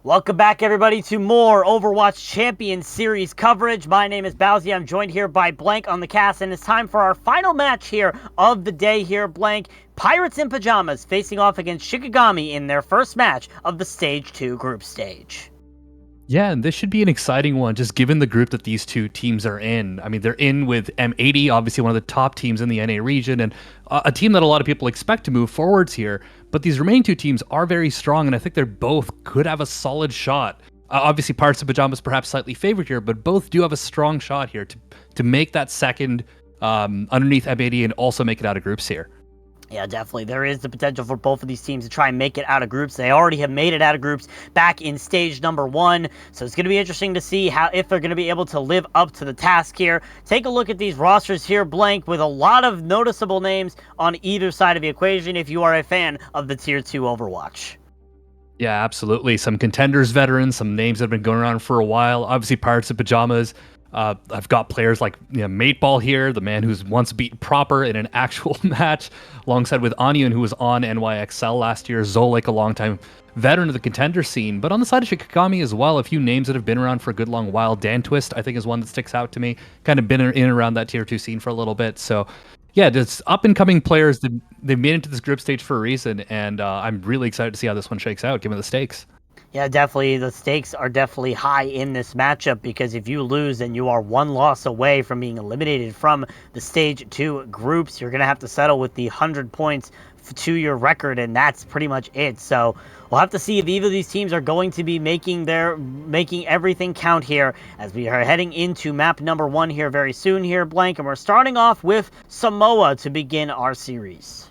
Welcome back, everybody, to more Overwatch Champions Series coverage. My name is Bowsy. I'm joined here by Blank on the cast, and it's time for our final match here of the day here, Blank. Pirates in Pyjamas facing off against Shikigami in their first match of the Stage 2 group stage. Yeah, and this should be an exciting one, just given the group that these two teams are in. I mean, they're in with M80, obviously one of the top teams in the NA region, and a team that a lot of people expect to move forwards here. But these remaining two teams are very strong, and I think they're both could have a solid shot. Obviously, Pirates of Pyjamas perhaps slightly favored here, but both do have a strong shot here to make that second underneath M80 and also make it out of groups here. Yeah, definitely. There is the potential for both of these teams to try and make it out of groups. They already have made it out of groups back in stage number 1. So it's going to be interesting to see if they're going to be able to live up to the task here. Take a look at these rosters here, Blank, with a lot of noticeable names on either side of the equation if you are a fan of the Tier 2 Overwatch. Yeah, absolutely. Some contenders veterans, some names that have been going around for a while. Obviously, Pirates of Pyjamas. I've got players like Mateball here, the man who's once beat Proper in an actual match, alongside with Onion, who was on NYXL last year, Zolik, a longtime veteran of the contender scene. But on the side of Shikigami as well, a few names that have been around for a good long while. Dan Twist, I think, is one that sticks out to me. Kind of been in and around that Tier 2 scene for a little bit. So, yeah, just up-and-coming players. They've made it to this group stage for a reason, and I'm really excited to see how this one shakes out, given the stakes. Yeah, definitely. The stakes are definitely high in this matchup because if you lose and you are one loss away from being eliminated from the Stage 2 groups, you're going to have to settle with the 100 points to your record, and that's pretty much it. So we'll have to see if either of these teams are going to be making everything count here as we are heading into map number 1 here very soon here, Blank, and we're starting off with Samoa to begin our series.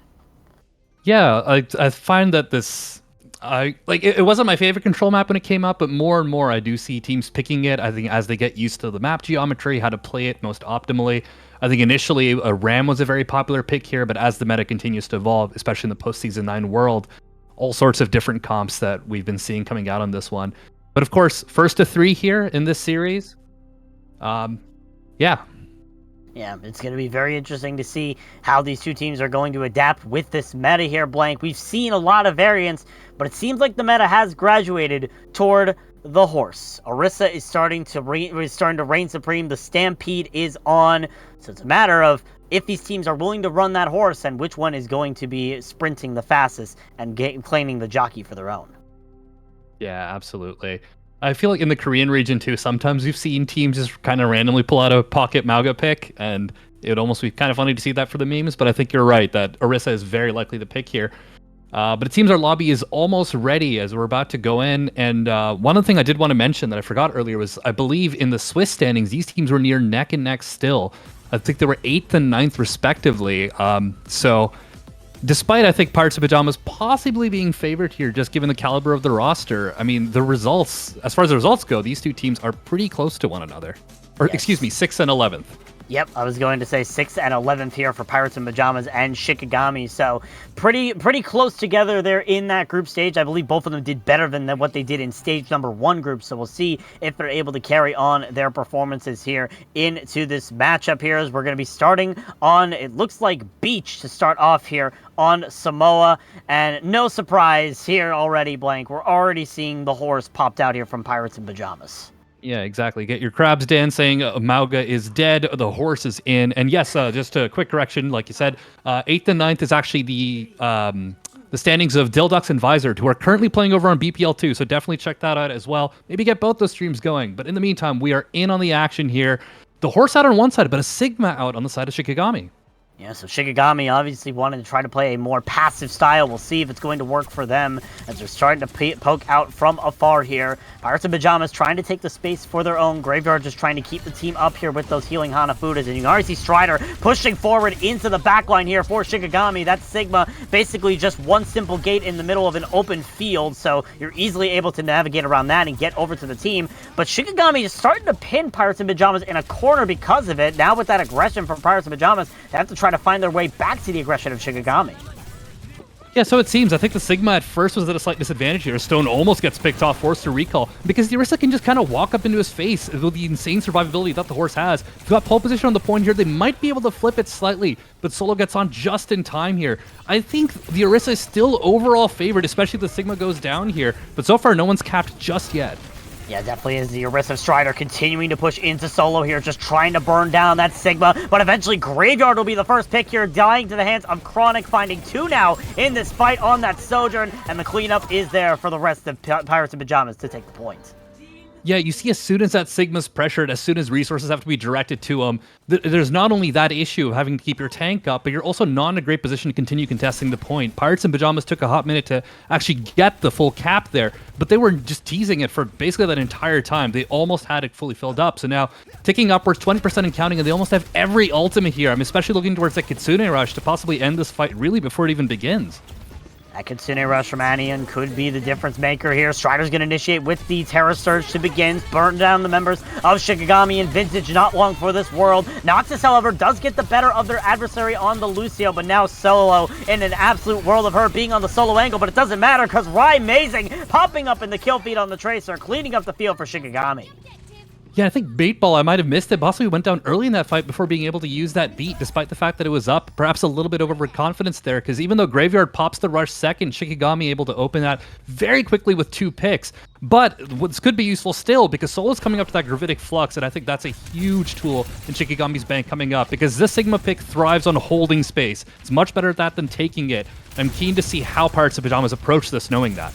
Yeah, I find that this... it wasn't my favorite control map when it came out, but more and more I do see teams picking it. I think as they get used to the map geometry, how to play it most optimally. I think initially a Ram was a very popular pick here, but as the meta continues to evolve, especially in the post-season 9 world, all sorts of different comps that we've been seeing coming out on this one. But of course, first to 3 here in this series. Yeah. Yeah, it's going to be very interesting to see how these two teams are going to adapt with this meta here, Blank. We've seen a lot of variants, but it seems like the meta has graduated toward the horse. Orisa is starting to reign supreme. The Stampede is on. So it's a matter of if these teams are willing to run that horse and which one is going to be sprinting the fastest and claiming the jockey for their own. Yeah, absolutely. I feel like in the Korean region too, sometimes we've seen teams just kind of randomly pull out a pocket Mauga pick, and it would almost be kind of funny to see that for the memes, but I think you're right that Orisa is very likely the pick here. But it seems our lobby is almost ready as we're about to go in, and one other thing I did want to mention that I forgot earlier was I believe in the Swiss standings, these teams were near neck and neck still. I think they were 8th and 9th respectively, so... Despite, I think, Pirates of Pyjamas possibly being favored here, just given the caliber of the roster, I mean, the results, as far as the results go, these two teams are pretty close to one another. Or, yes. Excuse me, 6th and 11th. Yep, I was going to say 6th and 11th here for Pirates and Pyjamas and Shikigami. So pretty close together there in that group stage. I believe both of them did better than what they did in stage number 1 group. So we'll see if they're able to carry on their performances here into this matchup here as we're going to be starting on, it looks like Beach to start off here on Samoa. And no surprise here already, Blank. We're already seeing the horse popped out here from Pirates and Pyjamas. Yeah, exactly. Get your crabs dancing. Mauga is dead. The horse is in. And yes, just a quick correction, like you said, 8th and 9th is actually the standings of Dildux and Vizard, who are currently playing over on BPL 2. So definitely check that out as well. Maybe get both those streams going. But in the meantime, we are in on the action here. The horse out on one side, but a Sigma out on the side of Shikigami. Yeah, so Shikigami obviously wanted to try to play a more passive style. We'll see if it's going to work for them as they're starting to poke out from afar here. Pirates and Pyjamas trying to take the space for their own. Graveyard just trying to keep the team up here with those healing Hanafudas. And you can already see Strider pushing forward into the backline here for Shikigami. That's Sigma, basically just one simple gate in the middle of an open field. So you're easily able to navigate around that and get over to the team. But Shikigami is starting to pin Pirates and Pyjamas in a corner because of it. Now with that aggression from Pirates and Pyjamas, they have to try to find their way back to the aggression of Shikigami. Yeah, so it seems. I think the Sigma at first was at a slight disadvantage here. Stone almost gets picked off, forced to recall, because the Orisa can just kind of walk up into his face with the insane survivability that the horse has. If you got pole position on the point here, they might be able to flip it slightly, but Solo gets on just in time here. I think the Orisa is still overall favored, especially if the Sigma goes down here, but so far no one's capped just yet. Yeah, definitely is the Orisa Strider continuing to push into Solo here, just trying to burn down that Sigma, but eventually Graveyard will be the first pick here, dying to the hands of Chronic, finding 2 now in this fight on that Sojourn, and the cleanup is there for the rest of Pirates and Pyjamas to take the point. Yeah, you see as soon as that Sigma's pressured, as soon as resources have to be directed to him, there's not only that issue of having to keep your tank up, but you're also not in a great position to continue contesting the point. Pirates and Pyjamas took a hot minute to actually get the full cap there, but they were just teasing it for basically that entire time. They almost had it fully filled up, so now ticking upwards 20% and counting, and they almost have every ultimate here. I'm especially looking towards that Kitsune Rush to possibly end this fight really before it even begins. That Kitsune Rush from Anian could be the difference maker here. Strider's going to initiate with the Terra Surge to begin, burn down the members of Shikigami and Vintage not long for this world. Noxus, however, does get the better of their adversary on the Lucio, but now Solo in an absolute world of hurt being on the solo angle, but it doesn't matter because Amazing popping up in the kill feed on the Tracer, cleaning up the field for Shikigami. Yeah, I think Baitball, I might have missed it. Possibly went down early in that fight before being able to use that beat, despite the fact that it was up. Perhaps a little bit of overconfidence there, because even though Graveyard pops the rush second, Shikigami able to open that very quickly with 2 picks. But what could be useful still, because Solo's coming up to that Gravitic Flux, and I think that's a huge tool in Shikigami's bank coming up, because this Sigma pick thrives on holding space. It's much better at that than taking it. I'm keen to see how Pirates of Pyjamas approach this, knowing that.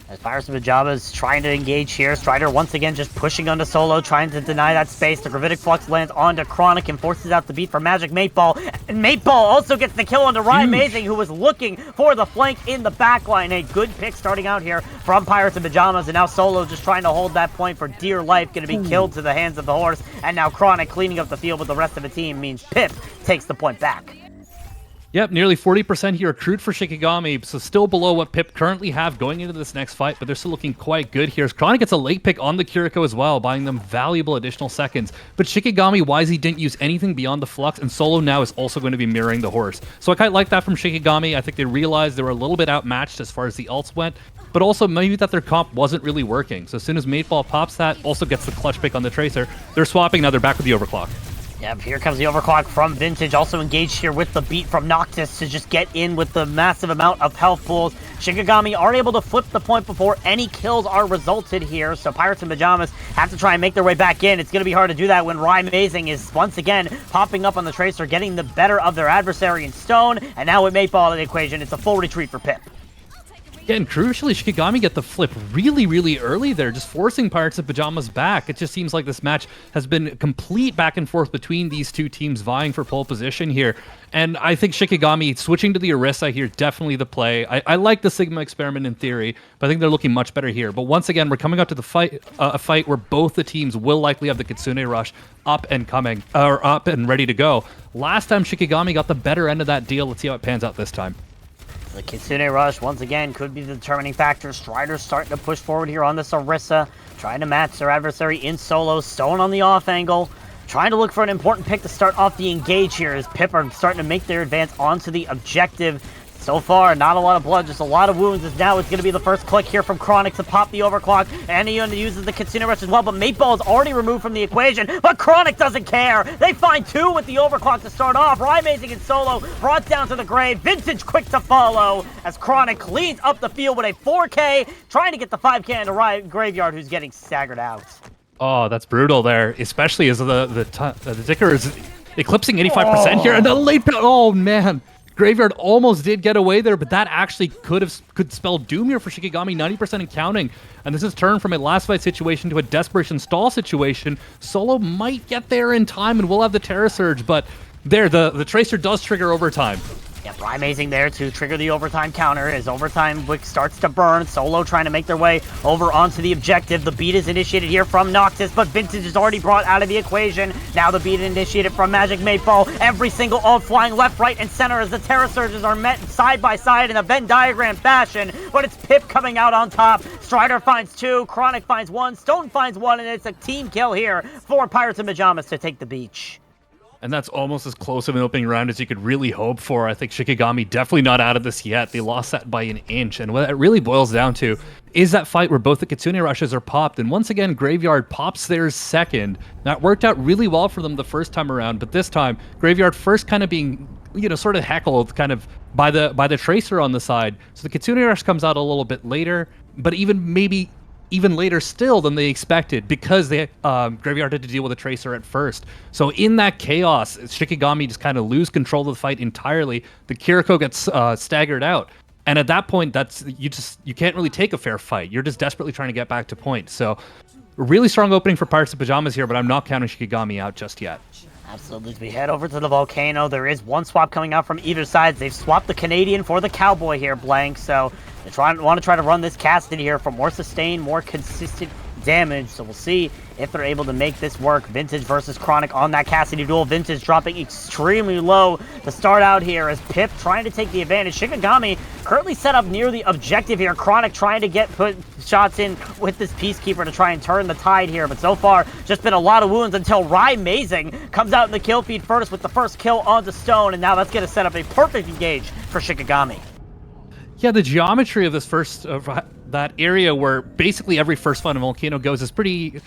As Pirates and Pyjamas trying to engage here, Strider once again just pushing onto Solo, trying to deny that space. The Gravitic Flux lands onto Chronic and forces out the beat for Magic Mateball. And Mateball also gets the kill onto Amazing, who was looking for the flank in the backline. A good pick starting out here from Pirates and Pyjamas, and now Solo just trying to hold that point for dear life, going to be killed to the hands of the horse. And now Chronic cleaning up the field with the rest of the team means Pip takes the point back. Yep, nearly 40% here accrued for Shikigami, so still below what Pip currently have going into this next fight, but they're still looking quite good here. Chronic gets a late pick on the Kiriko as well, buying them valuable additional seconds. But Shikigami wisely didn't use anything beyond the Flux, and Solo now is also going to be mirroring the horse. So I quite like that from Shikigami. I think they realized they were a little bit outmatched as far as the ults went, but also maybe that their comp wasn't really working. So as soon as Mateball pops that, also gets the clutch pick on the Tracer, they're swapping, now they're back with the Overclock. Yep, here comes the Overclock from Vintage, also engaged here with the beat from Noctis to just get in with the massive amount of health pools. Shikigami are able to flip the point before any kills are resulted here, so Pirates and Pyjamas have to try and make their way back in. It's going to be hard to do that when Amazing is once again popping up on the Tracer, getting the better of their adversary in Stone, and now with Mateball in the equation, it's a full retreat for Pip. Yeah, and crucially, Shikigami get the flip really, really early there, just forcing Pirates and Pyjamas back. It just seems like this match has been complete back and forth between these two teams vying for pole position here. And I think Shikigami switching to the Orisa here, definitely the play. I like the Sigma experiment in theory, but I think they're looking much better here. But once again, we're coming up to the fight, a fight where both the teams will likely have the Kitsune Rush up and coming, or up and ready to go. Last time Shikigami got the better end of that deal. Let's see how it pans out this time. The Kitsune Rush, once again, could be the determining factor. Strider's starting to push forward here on this Orisa, trying to match their adversary in solo. Stone on the off angle, trying to look for an important pick to start off the engage here as Pip are starting to make their advance onto the objective. So far, not a lot of blood, just a lot of wounds, as now it's going to be the first click here from Chronic to pop the Overclock. And he uses the Kitsune Rush as well, but Mateball is already removed from the equation, but Chronic doesn't care. They find 2 with the Overclock to start off. Amazing and Solo brought down to the grave. Vintage quick to follow as Chronic cleans up the field with a 4K, trying to get the 5K into Graveyard, who's getting staggered out. Oh, that's brutal there, especially as the ticker is eclipsing 85% here, and the late... Oh, man. Graveyard almost did get away there, but that actually could spell doom here for Shikigami, 90% and counting. And this has turned from a last fight situation to a desperation stall situation. Solo might get there in time, and we'll have the Terra Surge, but there, the Tracer does trigger overtime. Yep, Amazing there to trigger the overtime counter as overtime wick starts to burn. Solo trying to make their way over onto the objective. The beat is initiated here from Noctis, but Vintage is already brought out of the equation. Now the beat initiated from Magic Mateball. Every single ult flying left, right, and center as the Terra Surges are met side by side in a Venn diagram fashion. But it's Pip coming out on top. Strider finds 2, Chronic finds 1, Stone finds 1, and it's a team kill here for Pirates and Pyjamas to take the beach. And that's almost as close of an opening round as you could really hope for. I think Shikigami definitely not out of this yet. They lost that by an inch. And what it really boils down to is that fight where both the Kitsune rushes are popped. And once again, Graveyard pops theirs second. That worked out really well for them the first time around. But this time, Graveyard first kind of being, sort of heckled kind of by the Tracer on the side. So the Kitsune rush comes out a little bit later, but even later still than they expected because they Graveyard had to deal with a Tracer at first. So in that chaos, Shikigami just kind of lose control of the fight entirely. The Kiriko gets staggered out. And at that point, you can't really take a fair fight. You're just desperately trying to get back to point. So really strong opening for Pirates of Pyjamas here, but I'm not counting Shikigami out just yet. Absolutely. As we head over to the volcano, there is one swap coming out from either side. They've swapped the Canadian for the Cowboy here, Blank. So they want to try to run this Cassidy here for more sustained, more consistent damage. So we'll see if they're able to make this work. Vintage versus Chronic on that Cassidy duel. Vintage dropping extremely low to start out here as Pip trying to take the advantage. Shikigami currently set up near the objective here. Chronic trying to put shots in with this Peacekeeper to try and turn the tide here. But so far, just been a lot of wounds until Amazing comes out in the kill feed first with the first kill onto Stone. And now that's going to set up a perfect engage for Shikigami. Yeah, the geometry of this that area where basically every first fight in Volcano goes is pretty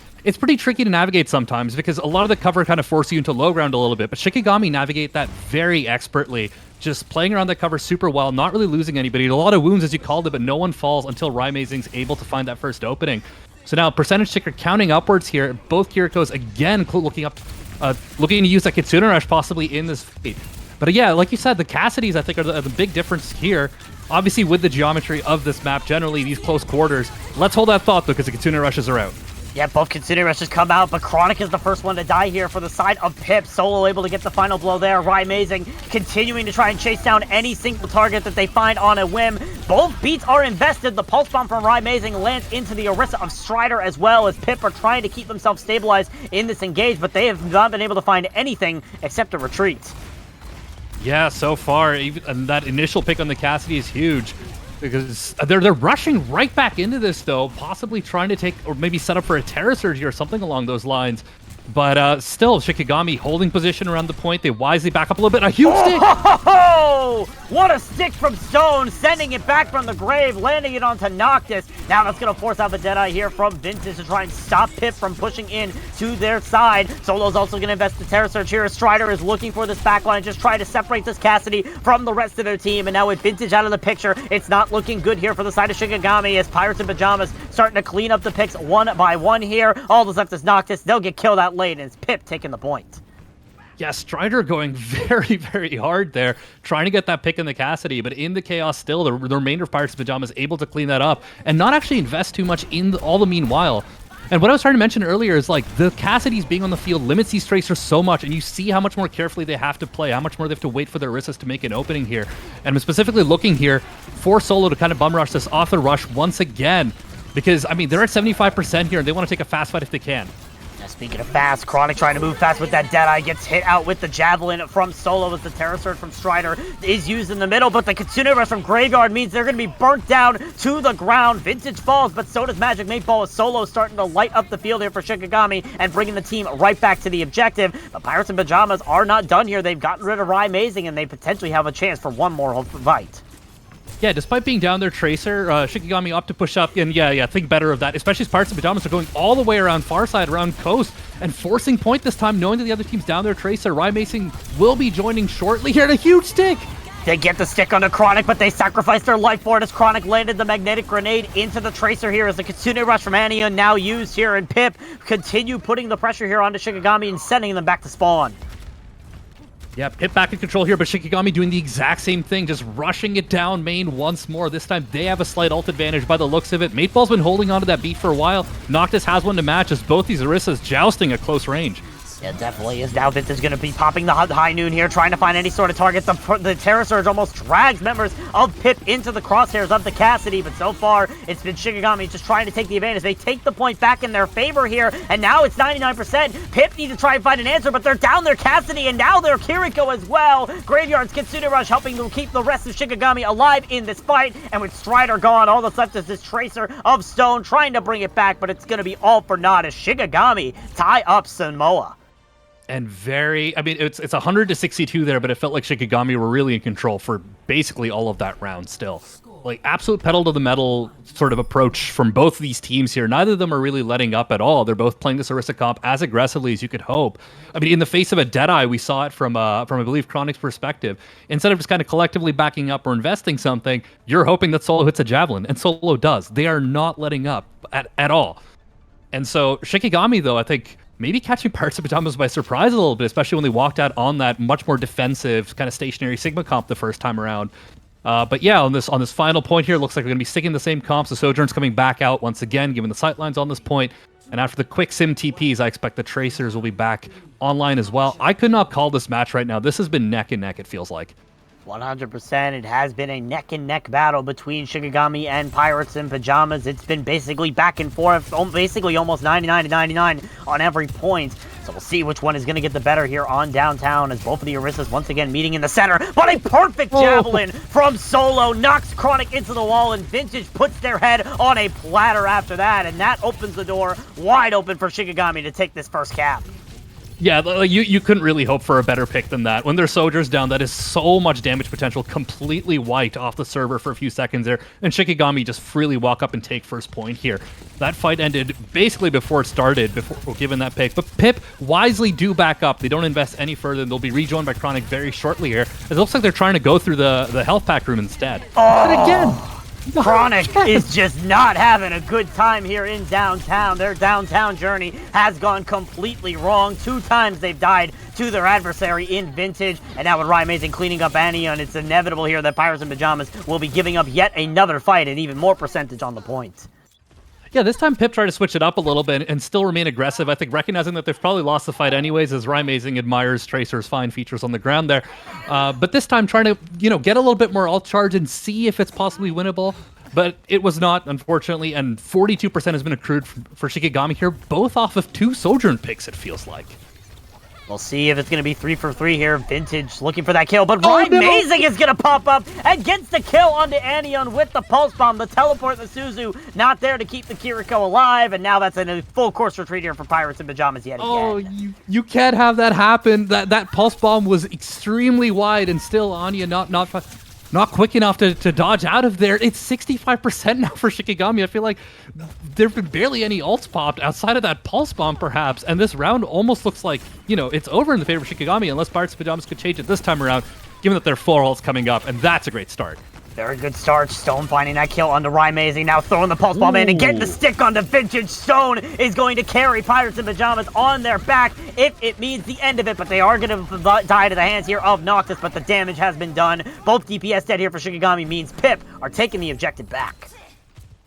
tricky to navigate sometimes because a lot of the cover kind of forces you into low ground a little bit, but Shikigami navigate that very expertly, just playing around that cover super well, not really losing anybody. A lot of wounds as you called it, but no one falls until Amazing's able to find that first opening. So now percentage ticker counting upwards here, both Kirikos again looking to use that Kitsune Rush possibly in this fight. But yeah, like you said, the Cassidys I think are the big difference here. Obviously, with the geometry of this map, generally these close quarters. Let's hold that thought, though, because the Kitsune rushes are out. Yeah, both Kitsune rushes come out, but Chronic is the first one to die here for the side of Pip. Solo able to get the final blow there. Amazing continuing to try and chase down any single target that they find on a whim. Both beats are invested. The Pulse Bomb from Amazing lands into the Orisa of Strider as well as Pip are trying to keep themselves stabilized in this engage, but they have not been able to find anything except a retreat. Yeah, so far, and that initial pick on the Cassidy is huge because they're rushing right back into this, though, possibly trying to take or maybe set up for a Terra Surge or something along those lines. But still, Shikigami holding position around the point. They wisely back up a little bit. A huge stick! Oh, what a stick from Stone, sending it back from the grave, landing it onto Noctis. Now that's going to force out the Deadeye here from Vintage to try and stop Pip from pushing in to their side. Solo's also going to invest the Terra Surge here. Strider is looking for this backline and just trying to separate this Cassidy from the rest of their team. And now with Vintage out of the picture, it's not looking good here for the side of Shikigami as Pirates and Pyjamas starting to clean up the picks one by one here. All that's left is Noctis. They'll get killed out late, and it's Pip taking the point. Yeah, Strider going very, very hard there, trying to get that pick in the Cassidy, but in the chaos still, the remainder of Pirates of Pyjamas able to clean that up and not actually invest too much in all the meanwhile. And what I was trying to mention earlier is like the Cassidys being on the field limits these Tracers so much, and you see how much more carefully they have to play, how much more they have to wait for their Orysas to make an opening here. And I'm specifically looking here for Solo to kind of bum rush this off the rush once again, because, I mean, they're at 75% here, and they want to take a fast fight if they can. Speaking of fast, Chronic trying to move fast with that Deadeye, gets hit out with the Javelin from Solo as the Terra Surge from Strider is used in the middle, but the Kitsune Rush from Graveyard means they're going to be burnt down to the ground. Vintage falls, but so does Magic 8 Ball, with Solo starting to light up the field here for Shikigami and bringing the team right back to the objective. But Pirates and Pyjamas are not done here. They've gotten rid of Amazing, and they potentially have a chance for one more fight. Yeah, despite being down their Tracer, Shikigami opt to push up, and yeah, think better of that, especially as Pirates and Pyjamas are going all the way around far side, around coast, and forcing point this time, knowing that the other team's down their Tracer. Amazing will be joining shortly here, and a huge stick! They get the stick on the Chronic, but they sacrifice their life for it as Chronic landed the magnetic grenade into the Tracer here as the Kitsune Rush from Ania now used here, and Pip continue putting the pressure here onto Shikigami and sending them back to spawn. Yeah, Pip back in control here, but Shikigami doing the exact same thing, just rushing it down main once more. This time they have a slight ult advantage by the looks of it. Mateball's been holding onto that beat for a while. Noctis has one to match as both these Orysas jousting at close range. Yeah, definitely is. Now Vintage is going to be popping the high noon here, trying to find any sort of target. The Terra Surge almost drags members of Pip into the crosshairs of the Cassidy, but so far it's been Shikigami just trying to take the advantage. They take the point back in their favor here, and now it's 99%. Pip need to try and find an answer, but they're down their Cassidy, and now their Kiriko as well. Graveyard's Kitsune Rush helping to keep the rest of Shikigami alive in this fight, and with Strider gone, all that's left is this Tracer of Stone trying to bring it back, but it's going to be all for naught as Shikigami tie up Samoa. And I mean, it's 100 to 62 there, but it felt like Shikigami were really in control for basically all of that round still. Like, absolute pedal to the metal sort of approach from both of these teams here. Neither of them are really letting up at all. They're both playing this Orisa comp as aggressively as you could hope. I mean, in the face of a Deadeye, we saw it from I believe, Chronic's perspective. Instead of just kind of collectively backing up or investing something, you're hoping that Solo hits a Javelin, and Solo does. They are not letting up at all. And so Shikigami, though, I think maybe catching Pirates of Pyjamas by surprise a little bit, especially when they walked out on that much more defensive, kind of stationary Sigma comp the first time around. But yeah, on this final point here, looks like they're going to be sticking the same comps. The Sojourn's coming back out once again, given the sightlines on this point. And after the quick sim TPs, I expect the Tracers will be back online as well. I could not call this match right now. This has been neck and neck, it feels like. 100%. It has been a neck-and-neck battle between Shikigami and Pirates in Pyjamas. It's been basically back and forth, basically almost 99 to 99 on every point. So we'll see which one is going to get the better here on downtown as both of the Orisas once again meeting in the center. But a perfect javelin from Solo knocks Chronic into the wall, and Vintage puts their head on a platter after that. And that opens the door wide open for Shikigami to take this first cap. Yeah, like you couldn't really hope for a better pick than that. When their Soldiers down, that is so much damage potential, completely wiped off the server for a few seconds there, and Shikigami just freely walk up and take first point here. That fight ended basically before it started, given that pick. But Pip wisely do back up. They don't invest any further, and they'll be rejoined by Chronic very shortly here. It looks like they're trying to go through the health pack room instead. Oh. But again, Chronic is just not having a good time here in downtown. Their downtown journey has gone completely wrong. 2 times they've died to their adversary in Vintage, and now with Amazing cleaning up Anion, it's inevitable here that Pirates in Pyjamas will be giving up yet another fight and even more percentage on the point. Yeah, this time Pip tried to switch it up a little bit and still remain aggressive. I think recognizing that they've probably lost the fight anyways, as Amazing admires Tracer's fine features on the ground there. But this time trying to, get a little bit more alt charge and see if it's possibly winnable. But it was not, unfortunately, and 42% has been accrued for Shikigami here, both off of 2 Sojourn picks, it feels like. We'll see if it's going to be 3 for 3 here. Vintage looking for that kill, but Amazing is going to pop up and gets the kill onto Anion with the Pulse Bomb. The teleport, the Suzu, not there to keep the Kiriko alive, and now that's in a full course retreat here for Pirates in Pyjamas yet again. Oh, you can't have that happen. That Pulse Bomb was extremely wide, and still Anya not quick enough to dodge out of there. It's 65% now for Shikigami. I feel like there have been barely any ults popped outside of that Pulse Bomb, perhaps, and this round almost looks like, it's over in the favor of Shikigami, unless Pirates of Pyjamas could change it this time around, given that there are 4 ults coming up, and that's a great start. Very good start. Stone finding that kill onto Amazing. Now throwing the Pulse Bomb in and getting the stick onto Vintage. Stone is going to carry Pirates in Pyjamas on their back if it means the end of it, but they are going to die to the hands here of Noctis, but the damage has been done. Both DPS dead here for Shikigami means Pip are taking the objective back.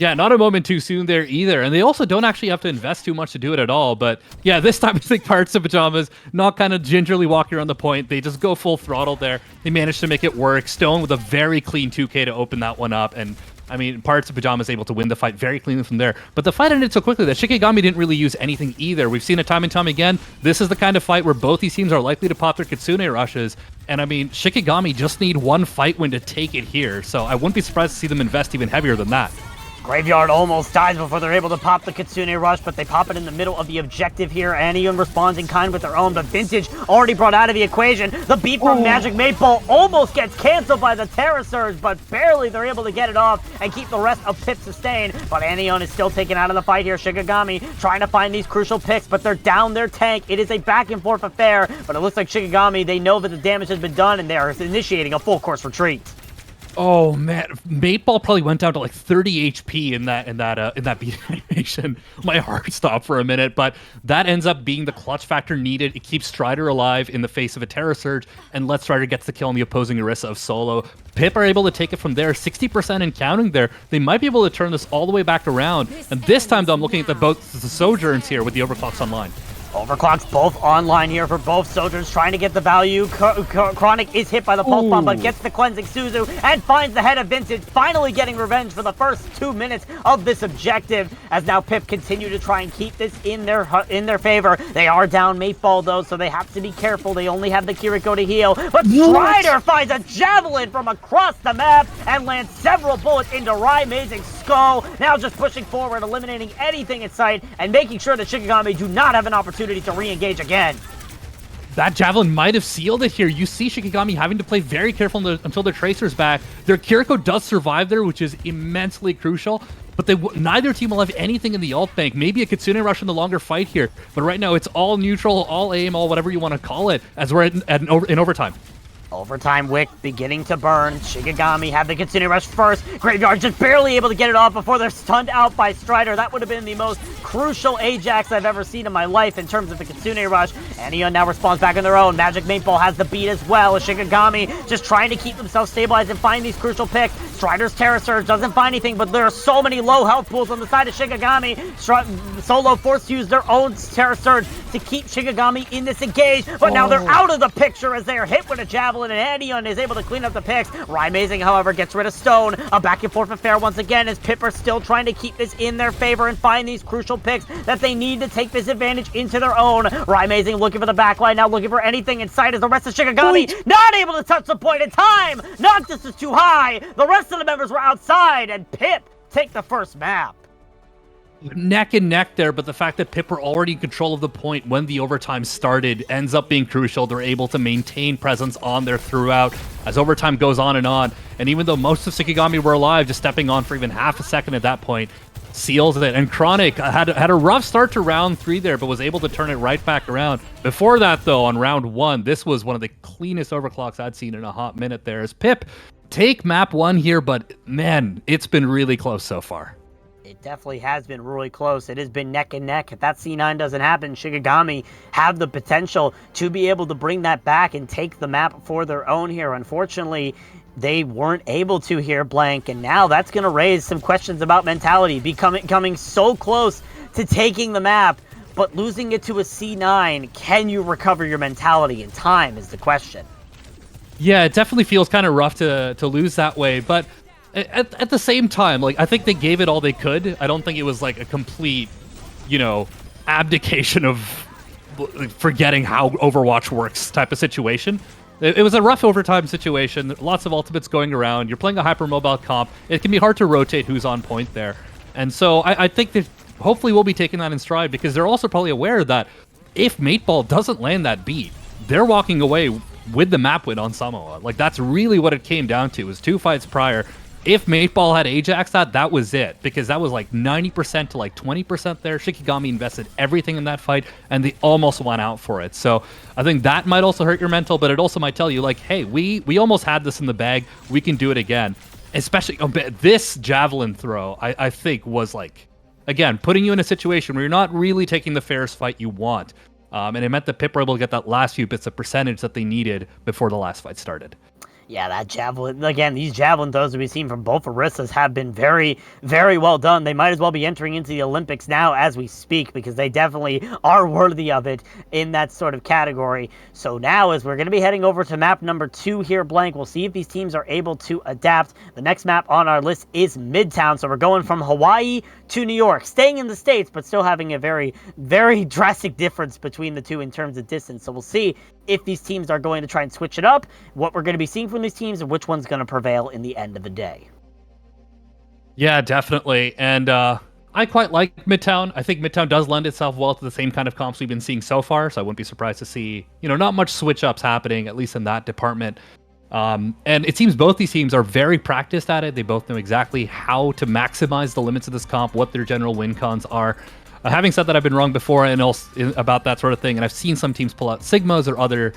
Yeah, not a moment too soon there either. And they also don't actually have to invest too much to do it at all. But yeah, this time I think Pirates of Pyjamas, not kind of gingerly walking around the point. They just go full throttle there. They managed to make it work. Stone with a very clean 2K to open that one up. And I mean, Pirates of Pyjamas able to win the fight very cleanly from there. But the fight ended so quickly that Shikigami didn't really use anything either. We've seen it time and time again. This is the kind of fight where both these teams are likely to pop their Kitsune rushes. And I mean, Shikigami just need one fight win to take it here. So I wouldn't be surprised to see them invest even heavier than that. Graveyard almost dies before they're able to pop the Kitsune Rush, but they pop it in the middle of the objective here. Anion responds in kind with their own, but Vintage already brought out of the equation. The beat from Magic Maple almost gets canceled by the Terra Surge, but barely they're able to get it off and keep the rest of Pip sustained. But Anion is still taken out of the fight here. Shikigami trying to find these crucial picks, but they're down their tank. It is a back and forth affair, but it looks like Shikigami, they know that the damage has been done, and they are initiating a full course retreat. Oh man, Mateball probably went down to like 30 HP in that beat animation. My heart stopped for a minute, but that ends up being the clutch factor needed. It keeps Strider alive in the face of a Terra Surge, and lets Strider gets the kill on the opposing Orisa of Solo. Pip are able to take it from there, 60% and counting there. They might be able to turn this all the way back around, and this time though I'm looking at both the Sojourns here with the Overclocks online. Overclocks both online here for both Sojourns, trying to get the value. Chronic is hit by the Pulse Bomb, but gets the Cleansing Suzu and finds the head of Vintage, finally getting revenge for the first 2 minutes of this objective, as now Pip continue to try and keep this in their favor. They are down Mateball though, so they have to be careful. They only have the Kiriko to heal, but Strider finds a Javelin from across the map and lands several bullets into Amazing's skull. Now just pushing forward, eliminating anything in sight, and making sure that Shikigami do not have an opportunity to re-engage again. that Javelin might have sealed it here. You see Shikigami having to play very careful until their Tracer's back. Their Kiriko does survive there, which is immensely crucial, but neither team will have anything in the ult bank. Maybe a Kitsune Rush in the longer fight here, but right now it's all neutral, all aim, all whatever you want to call it, as we're in overtime. Overtime Wick beginning to burn. Shikigami have the Kitsune Rush first. Graveyard just barely able to get it off before they're stunned out by Strider. That would have been the most crucial Ajax I've ever seen in my life in terms of the Kitsune Rush. Anion now responds back on their own. Magic 8-Ball has the beat as well. Shikigami just trying to keep themselves stabilized and find these crucial picks. Strider's Terra Surge doesn't find anything, but there are so many low health pools on the side of Shikigami. Solo forced to use their own Terra Surge to keep Shikigami in this engage, but now they're out of the picture as they are hit with a Javelin, and Anion is able to clean up the picks. Rymazing, however, gets rid of Stone. A back and forth affair once again as Pipper still trying to keep this in their favor and find these crucial picks that they need to take this advantage into their own. Rymazing looking for the backline, now looking for anything inside as the rest of Shikigami not able to touch the point in time. Noctis is too high. The rest of the members were outside, and Pip take the first map. Neck and neck there, but the fact that Pip were already in control of the point when the overtime started ends up being crucial. They're able to maintain presence on there throughout as overtime goes on. And even though most of Shikigami were alive, just stepping on for even half a second at that point seals it. And Chronic had a rough start to round 3 there, but was able to turn it right back around. Before that, though, on round 1, this was one of the cleanest overclocks I'd seen in a hot minute there as Pip take map 1 here, but man, it's been really close so far. It definitely has been really close. It has been neck and neck. If that C9 doesn't happen, Shikigami have the potential to be able to bring that back and take the map for their own here. Unfortunately, they weren't able to here, Blank, and now that's going to raise some questions about mentality. Coming so close to taking the map, but losing it to a C9, can you recover your mentality in time is the question. Yeah, it definitely feels kind of rough to lose that way, but at the same time, like, I think they gave it all they could. I don't think it was like a complete, abdication of forgetting how Overwatch works type of situation. It was a rough overtime situation. Lots of ultimates going around. You're playing a hypermobile comp. It can be hard to rotate who's on point there. And so I think that hopefully we'll be taking that in stride, because they're also probably aware that if Mateball doesn't land that beat, they're walking away with the map win on Samoa. Like, that's really what it came down to, was 2 fights prior. If Mateball had Ajax that was it, because that was like 90% to like 20% there. Shikigami invested everything in that fight, and they almost went out for it. So I think that might also hurt your mental, but it also might tell you, like, hey, we almost had this in the bag. We can do it again. Especially this Javelin throw, I think, was like, again, putting you in a situation where you're not really taking the fairest fight you want. And it meant that Pip were able to get that last few bits of percentage that they needed before the last fight started. Yeah, that Javelin, again, these Javelin throws that we've seen from both Orissas have been very, very well done. They might as well be entering into the Olympics now as we speak, because they definitely are worthy of it in that sort of category. So now, as we're going to be heading over to map number 2 here, Blank, we'll see if these teams are able to adapt. The next map on our list is Midtown, so we're going from Hawaii to New York, staying in the States, but still having a very, very drastic difference between the two in terms of distance. So we'll see if these teams are going to try and switch it up, what we're going to be seeing from these teams, and which one's going to prevail in the end of the day. Yeah, definitely. And I quite like Midtown. I think Midtown does lend itself well to the same kind of comps we've been seeing so far, so I wouldn't be surprised to see, not much switch-ups happening, at least in that department. And it seems both these teams are very practiced at it. They both know exactly how to maximize the limits of this comp, what their general win cons are. Having said that, I've been wrong before and also about that sort of thing, and I've seen some teams pull out Sigmas or other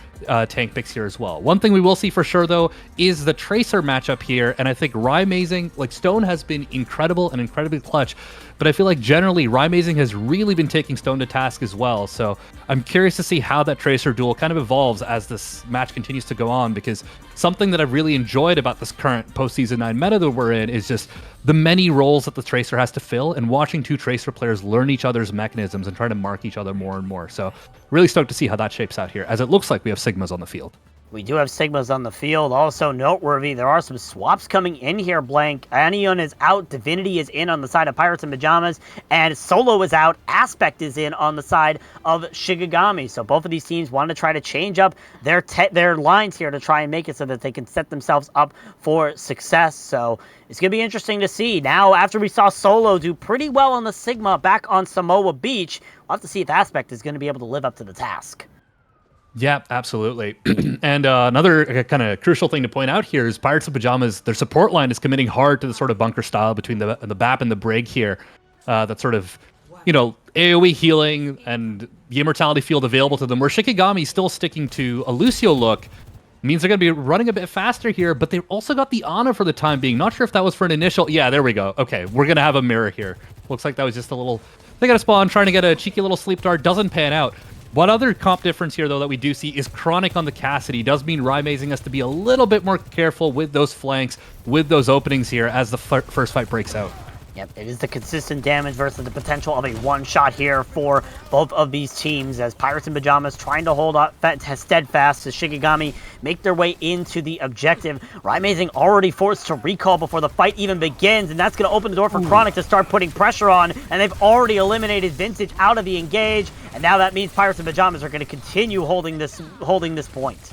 tank picks here as well. One thing we will see for sure, though, is the Tracer matchup here, and I think Rymazing, like, Stone has been incredible and incredibly clutch, but I feel like generally Rymazing has really been taking Stone to task as well, so I'm curious to see how that Tracer duel kind of evolves as this match continues to go on, because something that I've really enjoyed about this current postseason 9 meta that we're in is just the many roles that the Tracer has to fill, and watching two Tracer players learn each other's mechanisms and try to mark each other more and more. So really stoked to see how that shapes out here, as it looks like we have Sigmas on the field. We do have Sigmas on the field. Also noteworthy, there are some swaps coming in here, Blank. Anion is out, Divinity is in on the side of Pirates and Pyjamas, and Solo is out, Aspect is in on the side of Shikigami. So both of these teams want to try to change up their lines here to try and make it so that they can set themselves up for success. So it's going to be interesting to see. Now, after we saw Solo do pretty well on the Sigma back on Samoa Beach, we'll have to see if Aspect is going to be able to live up to the task. Yeah, absolutely. And another kind of crucial thing to point out here is Pirates of Pajamas, their support line is committing hard to the sort of bunker style between the BAP and the Brig here. That sort of, AoE healing and the immortality field available to them, where Shikigami still sticking to a Lucio look means they're going to be running a bit faster here, but they've also got the Ana for the time being. Not sure if that was for an initial. Yeah, there we go. Okay, we're going to have a mirror here. Looks like that was just a little. They got a spawn trying to get a cheeky little sleep dart. Doesn't pan out. One other comp difference here, though, that we do see is Chronic on the Cassidy. Does mean Raimazing has to be a little bit more careful with those flanks, with those openings here as the first fight breaks out. Yep, it is the consistent damage versus the potential of a one-shot here for both of these teams, as Pirates and Pyjamas trying to hold up steadfast as Shikigami make their way into the objective. Raimazing already forced to recall before the fight even begins, and that's going to open the door for Chronic to start putting pressure on, and they've already eliminated Vintage out of the engage, and now that means Pirates and Pyjamas are going to continue holding this point.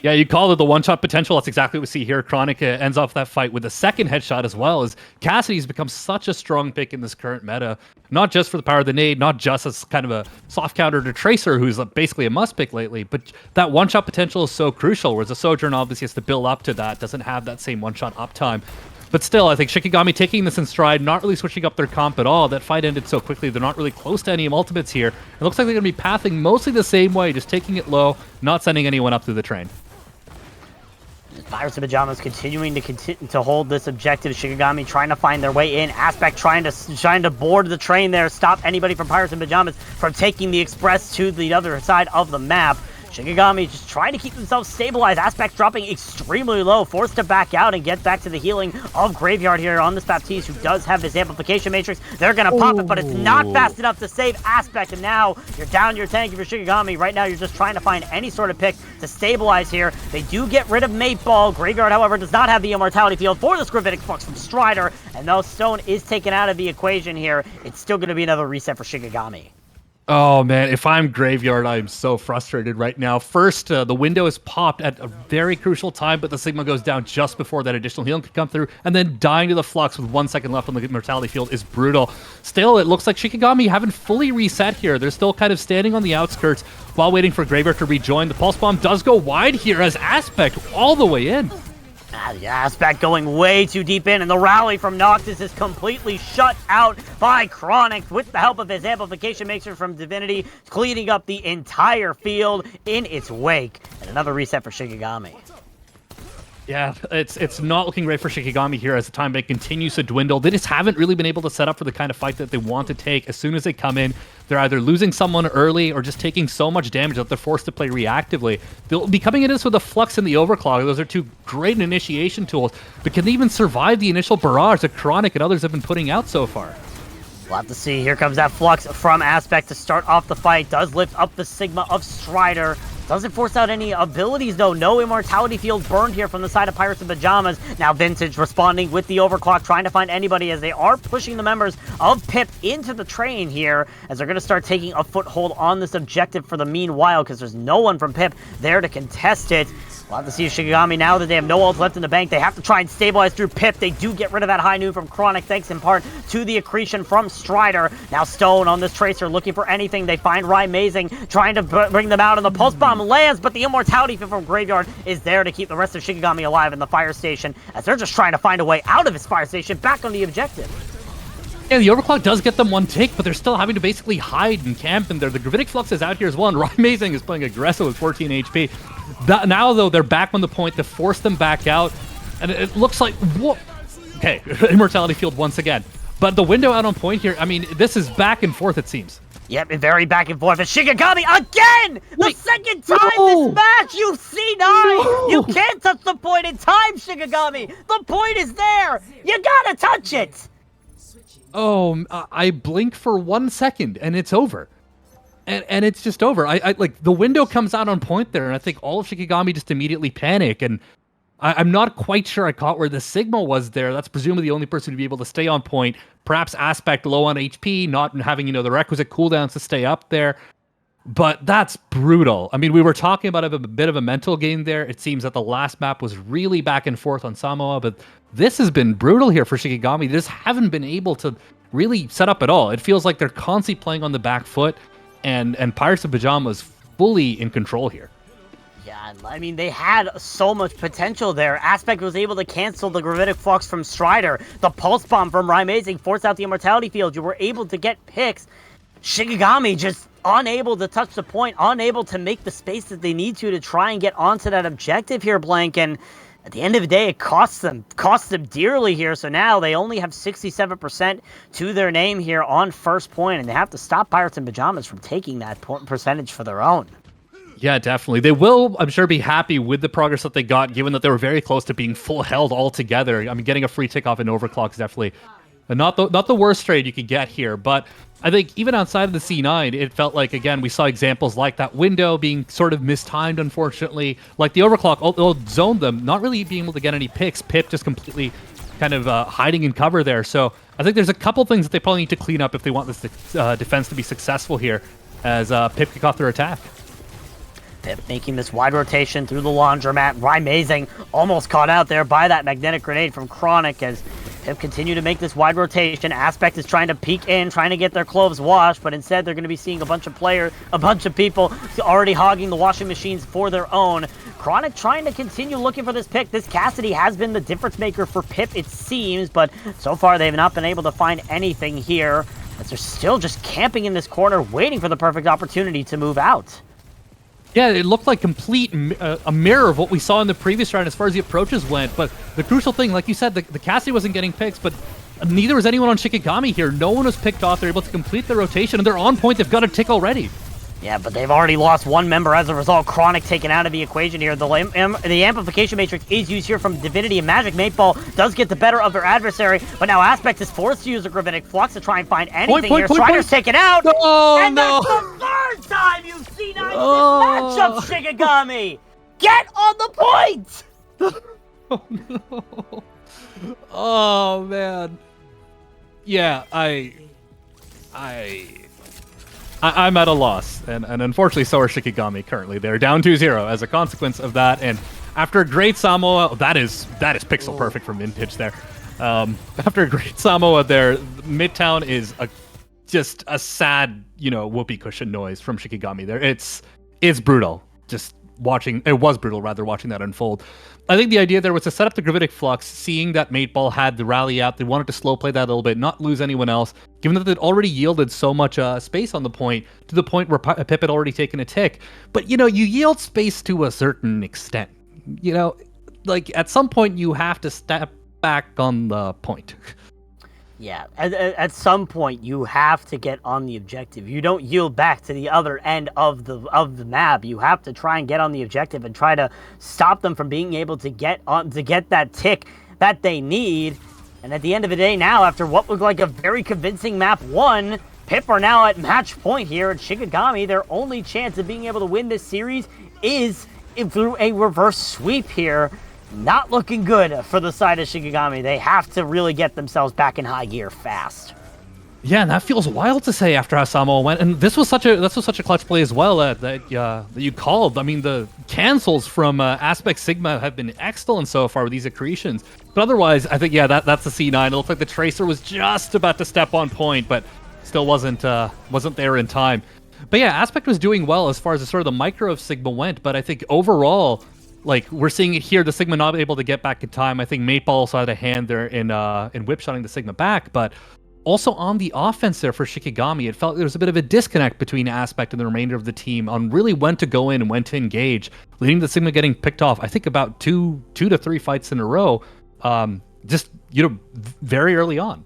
Yeah, you call it the one-shot potential. That's exactly what we see here. Chronic ends off that fight with a second headshot as well, as Cassidy's become such a strong pick in this current meta. Not just for the power of the nade, not just as kind of a soft counter to Tracer, who's basically a must-pick lately, but that one-shot potential is so crucial, whereas the Sojourn obviously has to build up to that, doesn't have that same one-shot uptime. But still, I think Shikigami taking this in stride, not really switching up their comp at all. That fight ended so quickly, they're not really close to any ultimates here. It looks like they're going to be pathing mostly the same way, just taking it low, not sending anyone up through the train. Pirates and Pyjamas continuing to hold this objective. Shikigami trying to find their way in. Aspect trying to board the train there, stop anybody from Pirates and Pyjamas from taking the express to the other side of the map. Shikigami just trying to keep themselves stabilized. Aspect dropping extremely low, forced to back out and get back to the healing of Graveyard here on this Baptiste, who does have this amplification matrix. They're going to pop it, but it's not fast enough to save Aspect, and now you're down your tank if you're Shikigami. Right now, you're just trying to find any sort of pick to stabilize here. They do get rid of Mate Ball. Graveyard, however, does not have the immortality field for this Gravitic Flux from Strider, and though Stone is taken out of the equation here, it's still going to be another reset for Shikigami. Oh man, if I'm Graveyard, I'm so frustrated right now. First, the window is popped at a very crucial time, but the Sigma goes down just before that additional healing could come through, and then dying to the Flux with 1 second left on the mortality field is brutal. Still, it looks like Shikigami haven't fully reset here. They're still kind of standing on the outskirts while waiting for Graveyard to rejoin. The Pulse Bomb does go wide here as Aspect all the way in. The Aspect going way too deep in, and the rally from Noctis is completely shut out by Chronic with the help of his amplification matrix from Divinity, cleaning up the entire field in its wake. And another reset for Shikigami. Yeah, it's not looking great for Shikigami here as the time bank continues to dwindle. They just haven't really been able to set up for the kind of fight that they want to take. As soon as they come in, they're either losing someone early or just taking so much damage that they're forced to play reactively. They'll be coming into this with a Flux and the Overclock. Those are two great initiation tools, but can they even survive the initial barrage that Chronic and others have been putting out so far? We'll have to see. Here comes that Flux from Aspect to start off the fight. Does lift up the Sigma of Strider. Doesn't force out any abilities, though. No immortality field burned here from the side of Pirates and Pyjamas. Now Vintage responding with the Overclock, trying to find anybody as they are pushing the members of Pip into the train here, as they're going to start taking a foothold on this objective for the meanwhile, because there's no one from Pip there to contest it. We'll have to see Shikigami now that they have no ults left in the bank. They have to try and stabilize through Pip. They do get rid of that high noon from Chronic, thanks in part to the accretion from Strider. Now Stone on this Tracer looking for anything. They find Raimazing, trying to bring them out, and the Pulse Bomb lands, but the immortality from Graveyard is there to keep the rest of Shikigami alive in the fire station, as they're just trying to find a way out of his fire station back on the objective. Yeah, the Overclock does get them one take, but they're still having to basically hide and camp in there. The Gravitic Flux is out here as well, and Raimazing is playing aggressive with 14 HP. Now, though, they're back on the point to force them back out, and it looks like... Whoa. Okay, Immortality Field once again. But the window out on point here, I mean, this is back and forth, it seems. Yep, very back and forth. And Shikigami again! The second time this match! You C9! You can't touch the point in time, Shikigami! The point is there! You gotta touch it! Oh, I blink for 1 second, and it's over. And it's just over. I like, the window comes out on point there, and I think all of Shikigami just immediately panic, and I'm not quite sure I caught where the Sigma was there. That's presumably the only person to be able to stay on point. Perhaps Aspect low on HP, not having, the requisite cooldowns to stay up there. But that's brutal. I mean, we were talking about a bit of a mental game there. It seems that the last map was really back and forth on Samoa, but this has been brutal here for Shikigami. They just haven't been able to really set up at all. It feels like they're constantly playing on the back foot, and Pirates and Pyjamas fully in control here. Yeah, I mean, they had so much potential there. Aspect was able to cancel the Gravitic Flux from Strider. The Pulse Bomb from Raimazing forced out the Immortality Field. You were able to get picks. Shikigami just unable to touch the point, unable to make the space that they need to try and get onto that objective here, Blank. And at the end of the day, it costs them dearly here. So now they only have 67% to their name here on first point, and they have to stop Pirates and Pyjamas from taking that percentage for their own. Yeah, definitely. They will, I'm sure, be happy with the progress that they got, given that they were very close to being full held altogether. I mean, getting a free tick off in Overclock is definitely not the worst trade you could get here. But I think even outside of the C9, it felt like, again, we saw examples like that window being sort of mistimed, unfortunately. Like the Overclock, although zoned them, not really being able to get any picks. Pip just completely kind of hiding in cover there. So I think there's a couple things that they probably need to clean up if they want this defense to be successful here as Pip kick off their attack. Pip making this wide rotation through the laundromat. Raimazing almost caught out there by that magnetic grenade from Chronic as Pip continue to make this wide rotation. Aspect is trying to peek in, trying to get their clothes washed, but instead they're going to be seeing a bunch of people already hogging the washing machines for their own. Chronic trying to continue looking for this pick. This Cassidy has been the difference maker for Pip, it seems, but so far they've not been able to find anything here, as they're still just camping in this corner, waiting for the perfect opportunity to move out. Yeah, it looked like a mirror of what we saw in the previous round as far as the approaches went. But the crucial thing, like you said, the Cassidy wasn't getting picks, but neither was anyone on Shikigami here. No one was picked off. They're able to complete the rotation, and they're on point. They've got a tick already. Yeah, but they've already lost one member as a result. Chronic taken out of the equation here. The amplification matrix is used here from Divinity and Magic. Mateball does get the better of their adversary, but now Aspect is forced to use a Gravitic Flux to try and find anything here. Strider's taken out, and that's the third time you've seen this matchup, Shikigami! Get on the point! Oh, no. Oh, man. Yeah, I'm at a loss, and unfortunately so are Shikigami currently. They're down 2-0 as a consequence of that, and after a great Samoa, that is pixel perfect from Vintage there. After a great Samoa there, Midtown is just a sad, whoopee cushion noise from Shikigami there. It's brutal. It was brutal watching that unfold. I think the idea there was to set up the Gravitic Flux, seeing that Mateball had the rally out. They wanted to slow play that a little bit, not lose anyone else, given that they'd already yielded so much space on the point, to the point where Pip had already taken a tick. But, you yield space to a certain extent. Like, at some point, you have to step back on the point. Yeah, at some point you have to get on the objective. You don't yield back to the other end of the map. You have to try and get on the objective and try to stop them from being able to get that tick that they need. And at the end of the day, now after what looked like a very convincing map 1, Pip are now at match point here, and Shikigami, their only chance of being able to win this series is through a reverse sweep here. Not looking good for the side of Shikigami. They have to really get themselves back in high gear fast. Yeah, and that feels wild to say after how Samoa went. And this was such a clutch play as well that you called. I mean, the cancels from Aspect Sigma have been excellent so far with these accretions. But otherwise, I think, that's the C9. It looked like the Tracer was just about to step on point, but still wasn't there in time. But yeah, Aspect was doing well as far as the sort of the micro of Sigma went. But I think overall, like, we're seeing it here, the Sigma not able to get back in time. I think Mateball also had a hand there in whip-shotting the Sigma back, but also on the offense there for Shikigami, it felt there was a bit of a disconnect between Aspect and the remainder of the team on really when to go in and when to engage, leading to Sigma getting picked off, I think about two to three fights in a row, very early on.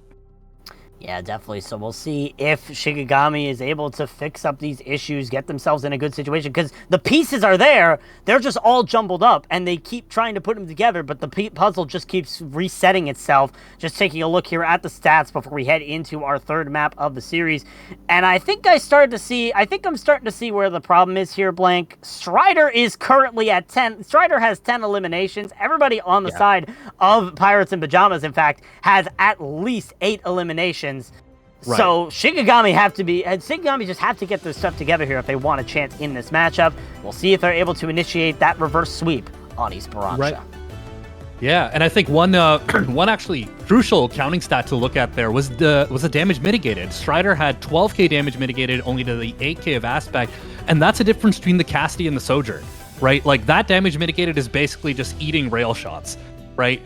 Yeah, definitely. So we'll see if Shikigami is able to fix up these issues, get themselves in a good situation, because the pieces are there. They're just all jumbled up, and they keep trying to put them together, but the puzzle just keeps resetting itself. Just taking a look here at the stats before we head into our third map of the series. And I think I'm starting to see where the problem is here, Blank. Strider is currently at 10. Strider has 10 eliminations. Everybody on the side of Pirates and Pyjamas, in fact, has at least 8 eliminations. Right. So Shikigami just have to get their stuff together here if they want a chance in this matchup. We'll see if they're able to initiate that reverse sweep on Esperanza. Right. Yeah, and I think one actually crucial counting stat to look at there was the damage mitigated. Strider had 12k damage mitigated only to the 8k of Aspect, And that's a difference between the Cassidy and the Sojourn, right? Like, that damage mitigated is basically just eating rail shots, right?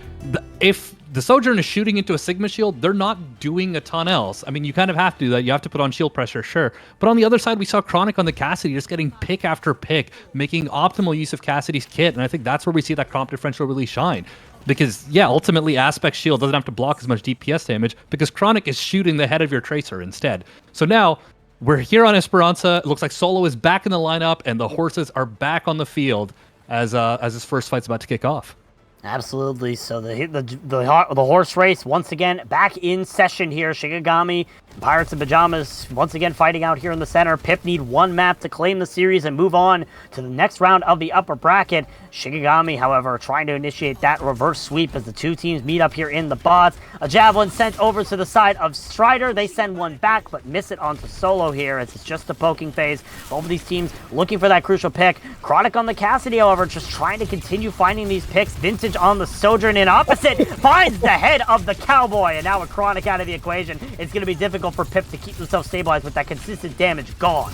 If the Sojourn is shooting into a Sigma shield, they're not doing a ton else. I mean, you kind of have to do that. You have to put on shield pressure, sure. But on the other side, we saw Chronic on the Cassidy just getting pick after pick, making optimal use of Cassidy's kit. And I think that's where we see that comp differential really shine. Because, yeah, ultimately, Aspect's shield doesn't have to block as much DPS damage because Chronic is shooting the head of your Tracer instead. So now, we're here on Esperanza. It looks like Solo is back in the lineup, and the horses are back on the field as his first fight's about to kick off. Absolutely. So the horse race once again back in session here. Shikigami, Pirates and Pyjamas once again fighting out here in the center. Pip need one map to claim the series and move on to the next round of the upper bracket. Shikigami, however, trying to initiate that reverse sweep as the two teams meet up here in the bots. A javelin sent over to the side of Strider. They send one back, but miss it onto Solo here as it's just a poking phase. Both of these teams looking for that crucial pick. Chronic on the Cassidy, however, just trying to continue finding these picks. Vintage on the Sojourn in opposite finds the head of the Cowboy, and now with Chronic out of the equation, it's going to be difficult for Pip to keep himself stabilized with that consistent damage gone.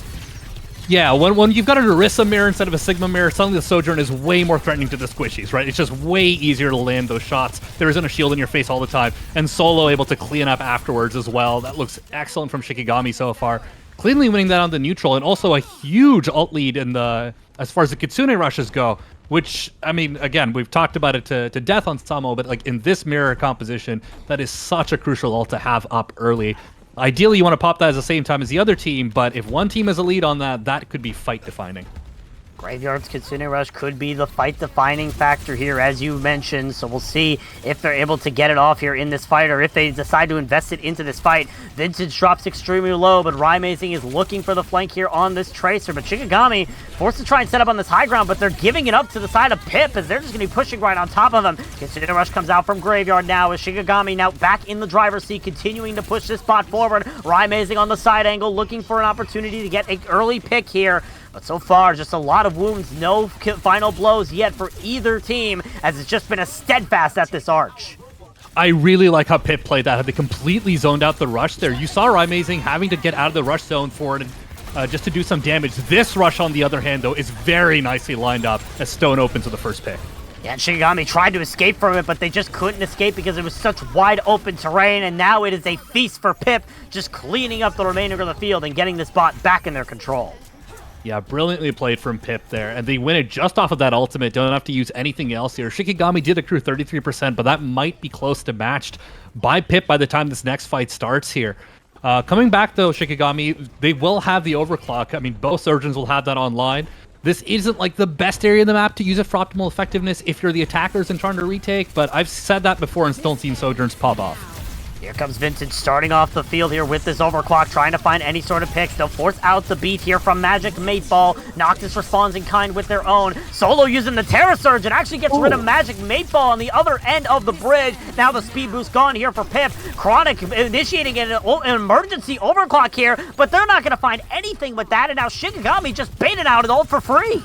Yeah, when you've got an Orisa mirror instead of a Sigma mirror, suddenly the Sojourn is way more threatening to the squishies, right? It's just way easier to land those shots. There isn't a shield in your face all the time, and Solo able to clean up afterwards as well. That looks excellent from Shikigami so far. Cleanly winning that on the neutral, and also a huge ult lead in the as far as the Kitsune rushes go, which, I mean, again, we've talked about it to death on Samo, but like in this mirror composition, that is such a crucial ult to have up early. Ideally, you want to pop that at the same time as the other team, but if one team has a lead on that, that could be fight-defining. Graveyard's Kitsune Rush could be the fight-defining factor here, as you mentioned, so we'll see if they're able to get it off here in this fight, or if they decide to invest it into this fight. Vintage drops extremely low, but Raimazing is looking for the flank here on this Tracer, but Shikigami forced to try and set up on this high ground, but they're giving it up to the side of Pip, as they're just going to be pushing right on top of him. Kitsune Rush comes out from Graveyard now, with Shikigami now back in the driver's seat, continuing to push this spot forward. Raimazing on the side angle, looking for an opportunity to get an early pick here. But so far, just a lot of wounds, no final blows yet for either team, as it's just been a steadfast at this arch. I really like how Pip played that, how they completely zoned out the rush there. You saw Raimazing having to get out of the rush zone for it just to do some damage. This rush, on the other hand, though, is very nicely lined up as Stone opens with the first pick. Yeah, and Shikigami tried to escape from it, but they just couldn't escape because it was such wide open terrain, and now it is a feast for Pip, just cleaning up the remainder of the field and getting this bot back in their control. Yeah, brilliantly played from Pip there, and they win it just off of that ultimate. Don't have to use anything else here. Shikigami did accrue 33%, but that might be close to matched by Pip by the time this next fight starts here. Coming back, though, Shikigami, they will have the overclock. I mean, both Surgeons will have that online. This isn't like the best area of the map to use it for optimal effectiveness if you're the attackers and trying to retake, but I've said that before and still seen Sojourns pop off. Here comes Vintage starting off the field here with this overclock, trying to find any sort of picks. They'll force out the beat here from Magic Mateball. Noctis responds in kind with their own. Solo using the Terra Surge and actually gets rid of Magic Mateball on the other end of the bridge. Now the speed boost gone here for Pip. Chronic initiating an emergency overclock here, but they're not going to find anything with that, and now Shikigami just baited out an ult for free.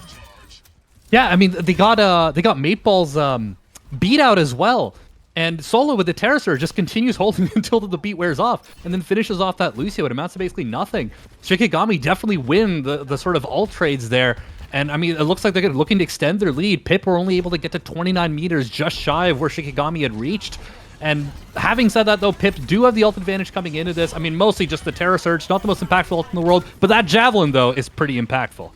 Yeah, I mean, they got Mateball's beat out as well. And Solo with the Terra Surge just continues holding until the beat wears off, and then finishes off that Lucio. It amounts to basically nothing. Shikigami definitely win the sort of ult trades there. And I mean, it looks like they're looking to extend their lead. Pip were only able to get to 29 meters, just shy of where Shikigami had reached. And having said that, though, Pip do have the ult advantage coming into this. I mean, mostly just the Terra Surge, not the most impactful ult in the world, but that Javelin, though, is pretty impactful.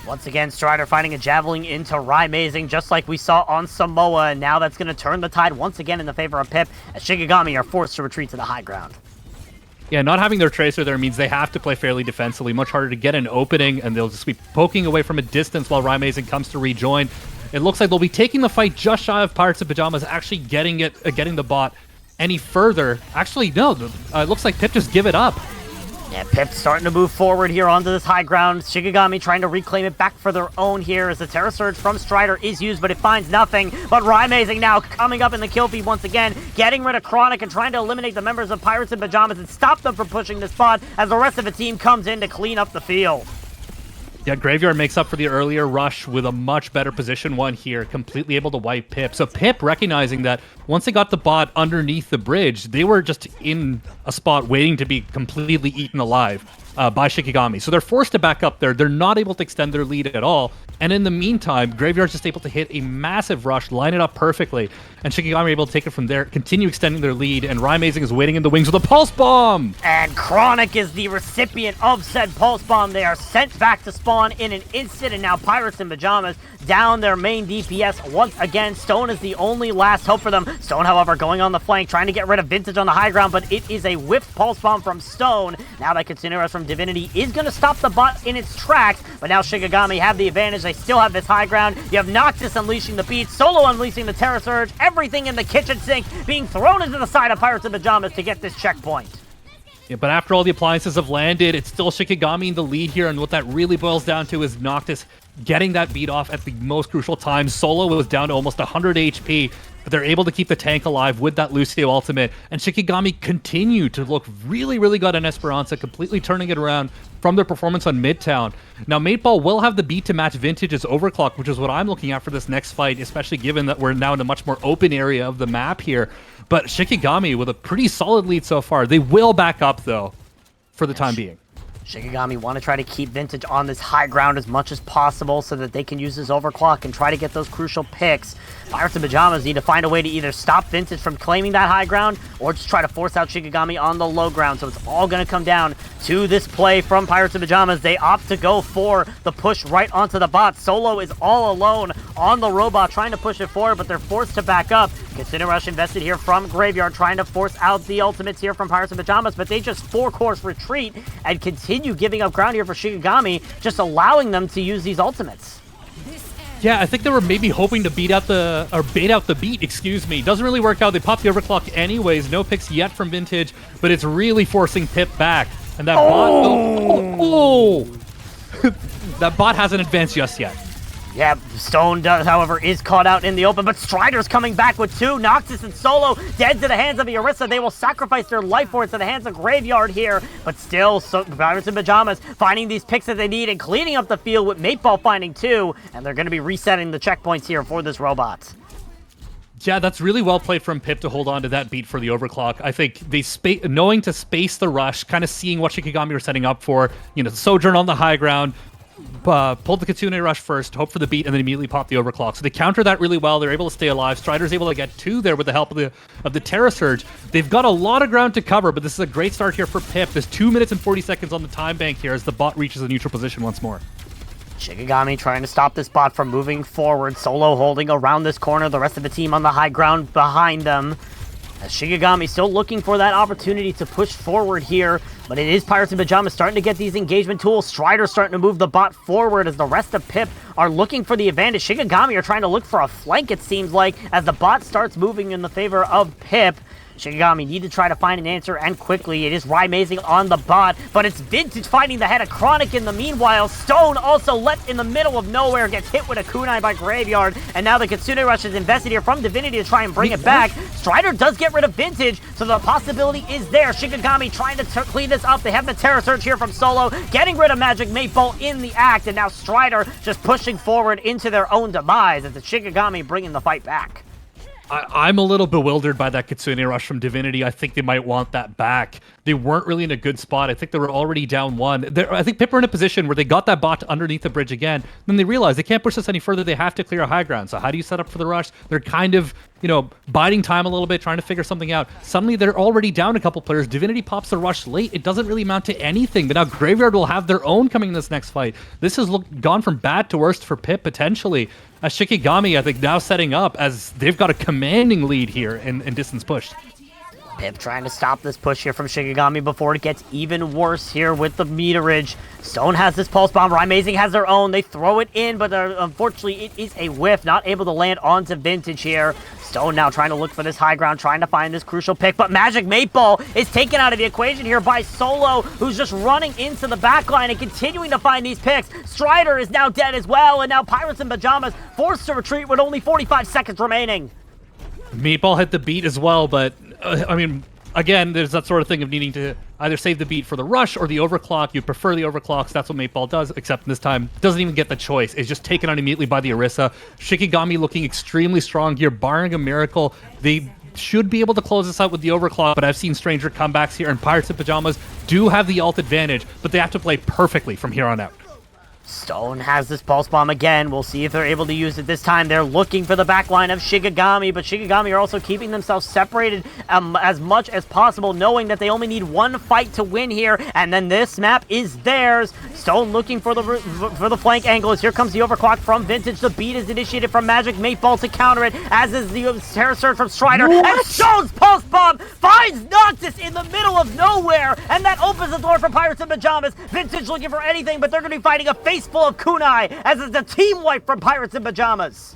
Once again, Strider finding a Javelin into Raimazing, just like we saw on Samoa, and now that's going to turn the tide once again in the favor of Pip, as Shikigami are forced to retreat to the high ground. Yeah, not having their Tracer there means they have to play fairly defensively, much harder to get an opening, and they'll just be poking away from a distance while Raimazing comes to rejoin. It looks like they'll be taking the fight just shy of Pirates and Pyjamas, actually getting the bot any further. Actually, no, it looks like Pip just give it up. Yeah, Pip's starting to move forward here onto this high ground. Shikigami trying to reclaim it back for their own here as the Terra Surge from Strider is used, but it finds nothing. But Raimazing now coming up in the kill feed once again, getting rid of Chronic and trying to eliminate the members of Pirates and Pyjamas and stop them from pushing this spot as the rest of the team comes in to clean up the field. Yeah, Graveyard makes up for the earlier rush with a much better position one here, completely able to wipe Pip. So Pip recognizing that once they got the bot underneath the bridge, they were just in a spot waiting to be completely eaten alive by Shikigami. So they're forced to back up there. They're not able to extend their lead at all. And in the meantime, Graveyard's just able to hit a massive rush, line it up perfectly, and Shikigami are able to take it from there, continue extending their lead, and Amazing is waiting in the wings with a Pulse Bomb! And Chronic is the recipient of said Pulse Bomb. They are sent back to spawn in an instant, and now Pirates in Pyjamas down their main DPS once again. Stone is the only last hope for them. Stone, however, going on the flank, trying to get rid of Vintage on the high ground, but it is a whiffed Pulse Bomb from Stone. Now that Kitsune from Divinity is going to stop the bot in its tracks, but now Shikigami have the advantage. They still have this high ground. You have Noctis unleashing the beat, Solo unleashing the Terror Surge, everything in the kitchen sink being thrown into the side of Pirates in Pyjamas to get this checkpoint. Yeah, but after all the appliances have landed, it's still Shikigami in the lead here, and what that really boils down to is Noctis getting that beat off at the most crucial time. Solo was down to almost 100 HP, but they're able to keep the tank alive with that Lucio ultimate, and Shikigami continue to look really, really good on Esperanza, completely turning it around from their performance on Midtown. Now, Mateball will have the beat to match Vintage's Overclock, which is what I'm looking at for this next fight, especially given that we're now in a much more open area of the map here. But Shikigami with a pretty solid lead so far. They will back up, though, for the time being. Shikigami want to try to keep Vintage on this high ground as much as possible so that they can use his overclock and try to get those crucial picks. Pirates in Pyjamas need to find a way to either stop Vintage from claiming that high ground or just try to force out Shikigami on the low ground. So it's all going to come down to this play from Pirates in Pyjamas. They opt to go for the push right onto the bot. Solo is all alone on the robot trying to push it forward, but they're forced to back up. Kitsune Rush invested here from Graveyard, trying to force out the ultimates here from Pirates in Pyjamas, but they just four-course retreat and continue giving up ground here for Shikigami, just allowing them to use these ultimates. Yeah, I think they were maybe hoping to bait out the beat, excuse me. Doesn't really work out. They pop the overclock anyways. No picks yet from Vintage, but it's really forcing Pip back. And that bot... that bot hasn't advanced just yet. Yeah, Stone, however, is caught out in the open, but Strider's coming back with two. Noctis and Solo dead to the hands of Orisa. They will sacrifice their life force to the hands of Graveyard here, but still, Pirates in Pyjamas finding these picks that they need and cleaning up the field with Mateball finding two, and they're going to be resetting the checkpoints here for this robot. Yeah, that's really well played from Pip to hold on to that beat for the overclock. I think they knowing to space the rush, kind of seeing what Shikigami were setting up for, Sojourn on the high ground, pulled the Kitsune Rush first, hope for the beat, and then immediately pop the overclock. So they counter that really well. They're able to stay alive. Strider's able to get two there with the help of the Terror Surge. They've got a lot of ground to cover, but this is a great start here for Pip. There's 2 minutes and 40 seconds on the time bank here as the bot reaches a neutral position once more. Shikigami trying to stop this bot from moving forward. Solo holding around this corner. The rest of the team on the high ground behind them. As Shikigami still looking for that opportunity to push forward here, but it is Pirates in Pyjamas starting to get these engagement tools. Strider starting to move the bot forward as the rest of Pip are looking for the advantage. Shikigami are trying to look for a flank, it seems like, as the bot starts moving in the favor of Pip. Shikigami need to try to find an answer, and quickly. It is Amazing on the bot, but it's Vintage fighting the head of Chronic in the meanwhile. Stone also left in the middle of nowhere, gets hit with a kunai by Graveyard, and now the Kitsune Rush is invested here from Divinity to try and bring it back. Strider does get rid of Vintage, so the possibility is there. Shikigami trying to clean this up. They have the Terror Surge here from Solo, getting rid of Magic Mateball in the act, and now Strider just pushing forward into their own demise as the Shikigami bringing the fight back. I'm a little bewildered by that Kitsune Rush from Divinity. I think they might want that back. They weren't really in a good spot. I think they were already down one. I think Pip were in a position where they got that bot underneath the bridge again. Then they realized they can't push this any further. They have to clear a high ground. So how do you set up for the rush? They're kind of, biding time a little bit, trying to figure something out. Suddenly they're already down a couple players. Divinity pops the rush late. It doesn't really amount to anything. But now Graveyard will have their own coming in this next fight. This has gone from bad to worst for Pip potentially. As Shikigami, I think, now setting up as they've got a commanding lead here in distance push. Pip trying to stop this push here from Shikigami before it gets even worse here with the meterage. Stone has this Pulse Bomb. Amazing has their own. They throw it in, but unfortunately it is a whiff. Not able to land onto Vintage here. Stone now trying to look for this high ground, trying to find this crucial pick, but Magic Mateball is taken out of the equation here by Solo, who's just running into the backline and continuing to find these picks. Strider is now dead as well, and now Pirates in Pyjamas forced to retreat with only 45 seconds remaining. Meatball hit the beat as well, but again, there's that sort of thing of needing to either save the beat for the rush or the overclock. You prefer the overclocks. That's what Mateball does, except this time doesn't even get the choice. It's just taken on immediately by the Orisa. Shikigami looking extremely strong here, barring a miracle. They should be able to close this out with the overclock, but I've seen stranger comebacks here, and Pirates in Pyjamas do have the ult advantage, but they have to play perfectly from here on out. Stone has this pulse bomb again. We'll see if they're able to use it this time. They're looking for the backline of Shikigami, but Shikigami are also keeping themselves separated as much as possible, knowing that they only need one fight to win here, and then this map is theirs. Stone looking for the flank angle. As here comes the overclock from Vintage. The beat is initiated from Magic Mateball to counter it, as is the Terror Surge from Strider. What? And Stone's pulse bomb finds Noctis in the middle of nowhere, and that opens the door for Pirates in Pyjamas. Vintage looking for anything, but they're going to be fighting a face full of kunai, as it's a team wipe from Pirates in Pyjamas.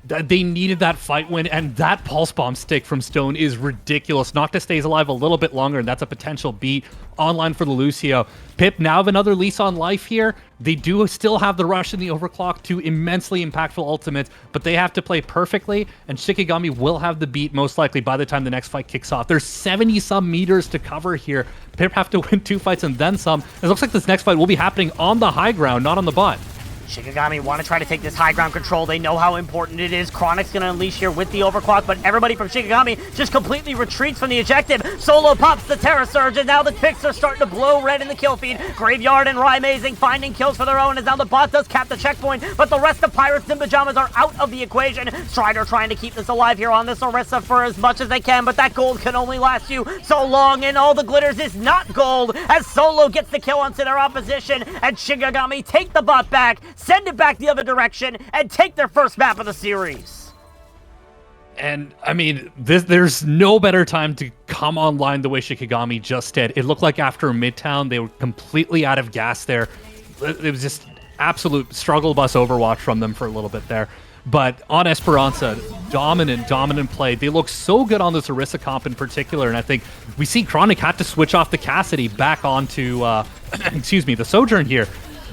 They needed that fight win, and that pulse bomb stick from Stone is ridiculous. Noctis stays alive a little bit longer, and that's a potential beat online for the Lucio. Pip now have another lease on life here. They do still have the rush and the overclock, two immensely impactful ultimates, but they have to play perfectly, and Shikigami will have the beat most likely by the time the next fight kicks off. There's 70-some meters to cover here. Pip have to win 2 fights and then some. It looks like this next fight will be happening on the high ground, not on the bot. Shikigami want to try to take this high ground control. They know how important it is. Chronic's going to unleash here with the overclock, but everybody from Shikigami just completely retreats from the objective. Solo pops the Terror Surge, and now the picks are starting to blow red in the kill feed. Graveyard and Amazing finding kills for their own, as now the bot does cap the checkpoint, but the rest of Pirates in Pyjamas are out of the equation. Strider trying to keep this alive here on this Orisa for as much as they can, but that gold can only last you so long, and all the glitters is not gold, as Solo gets the kill onto their opposition, and Shikigami take the bot back, send it back the other direction, and take their first map of the series. And, I mean, there's no better time to come online the way Shikigami just did. It looked like after Midtown, they were completely out of gas there. It was just absolute struggle bus Overwatch from them for a little bit there. But on Esperanza, dominant play. They look so good on this Orisa comp in particular, and I think we see Chronic had to switch off the Cassidy back onto, excuse me, the Sojourn here.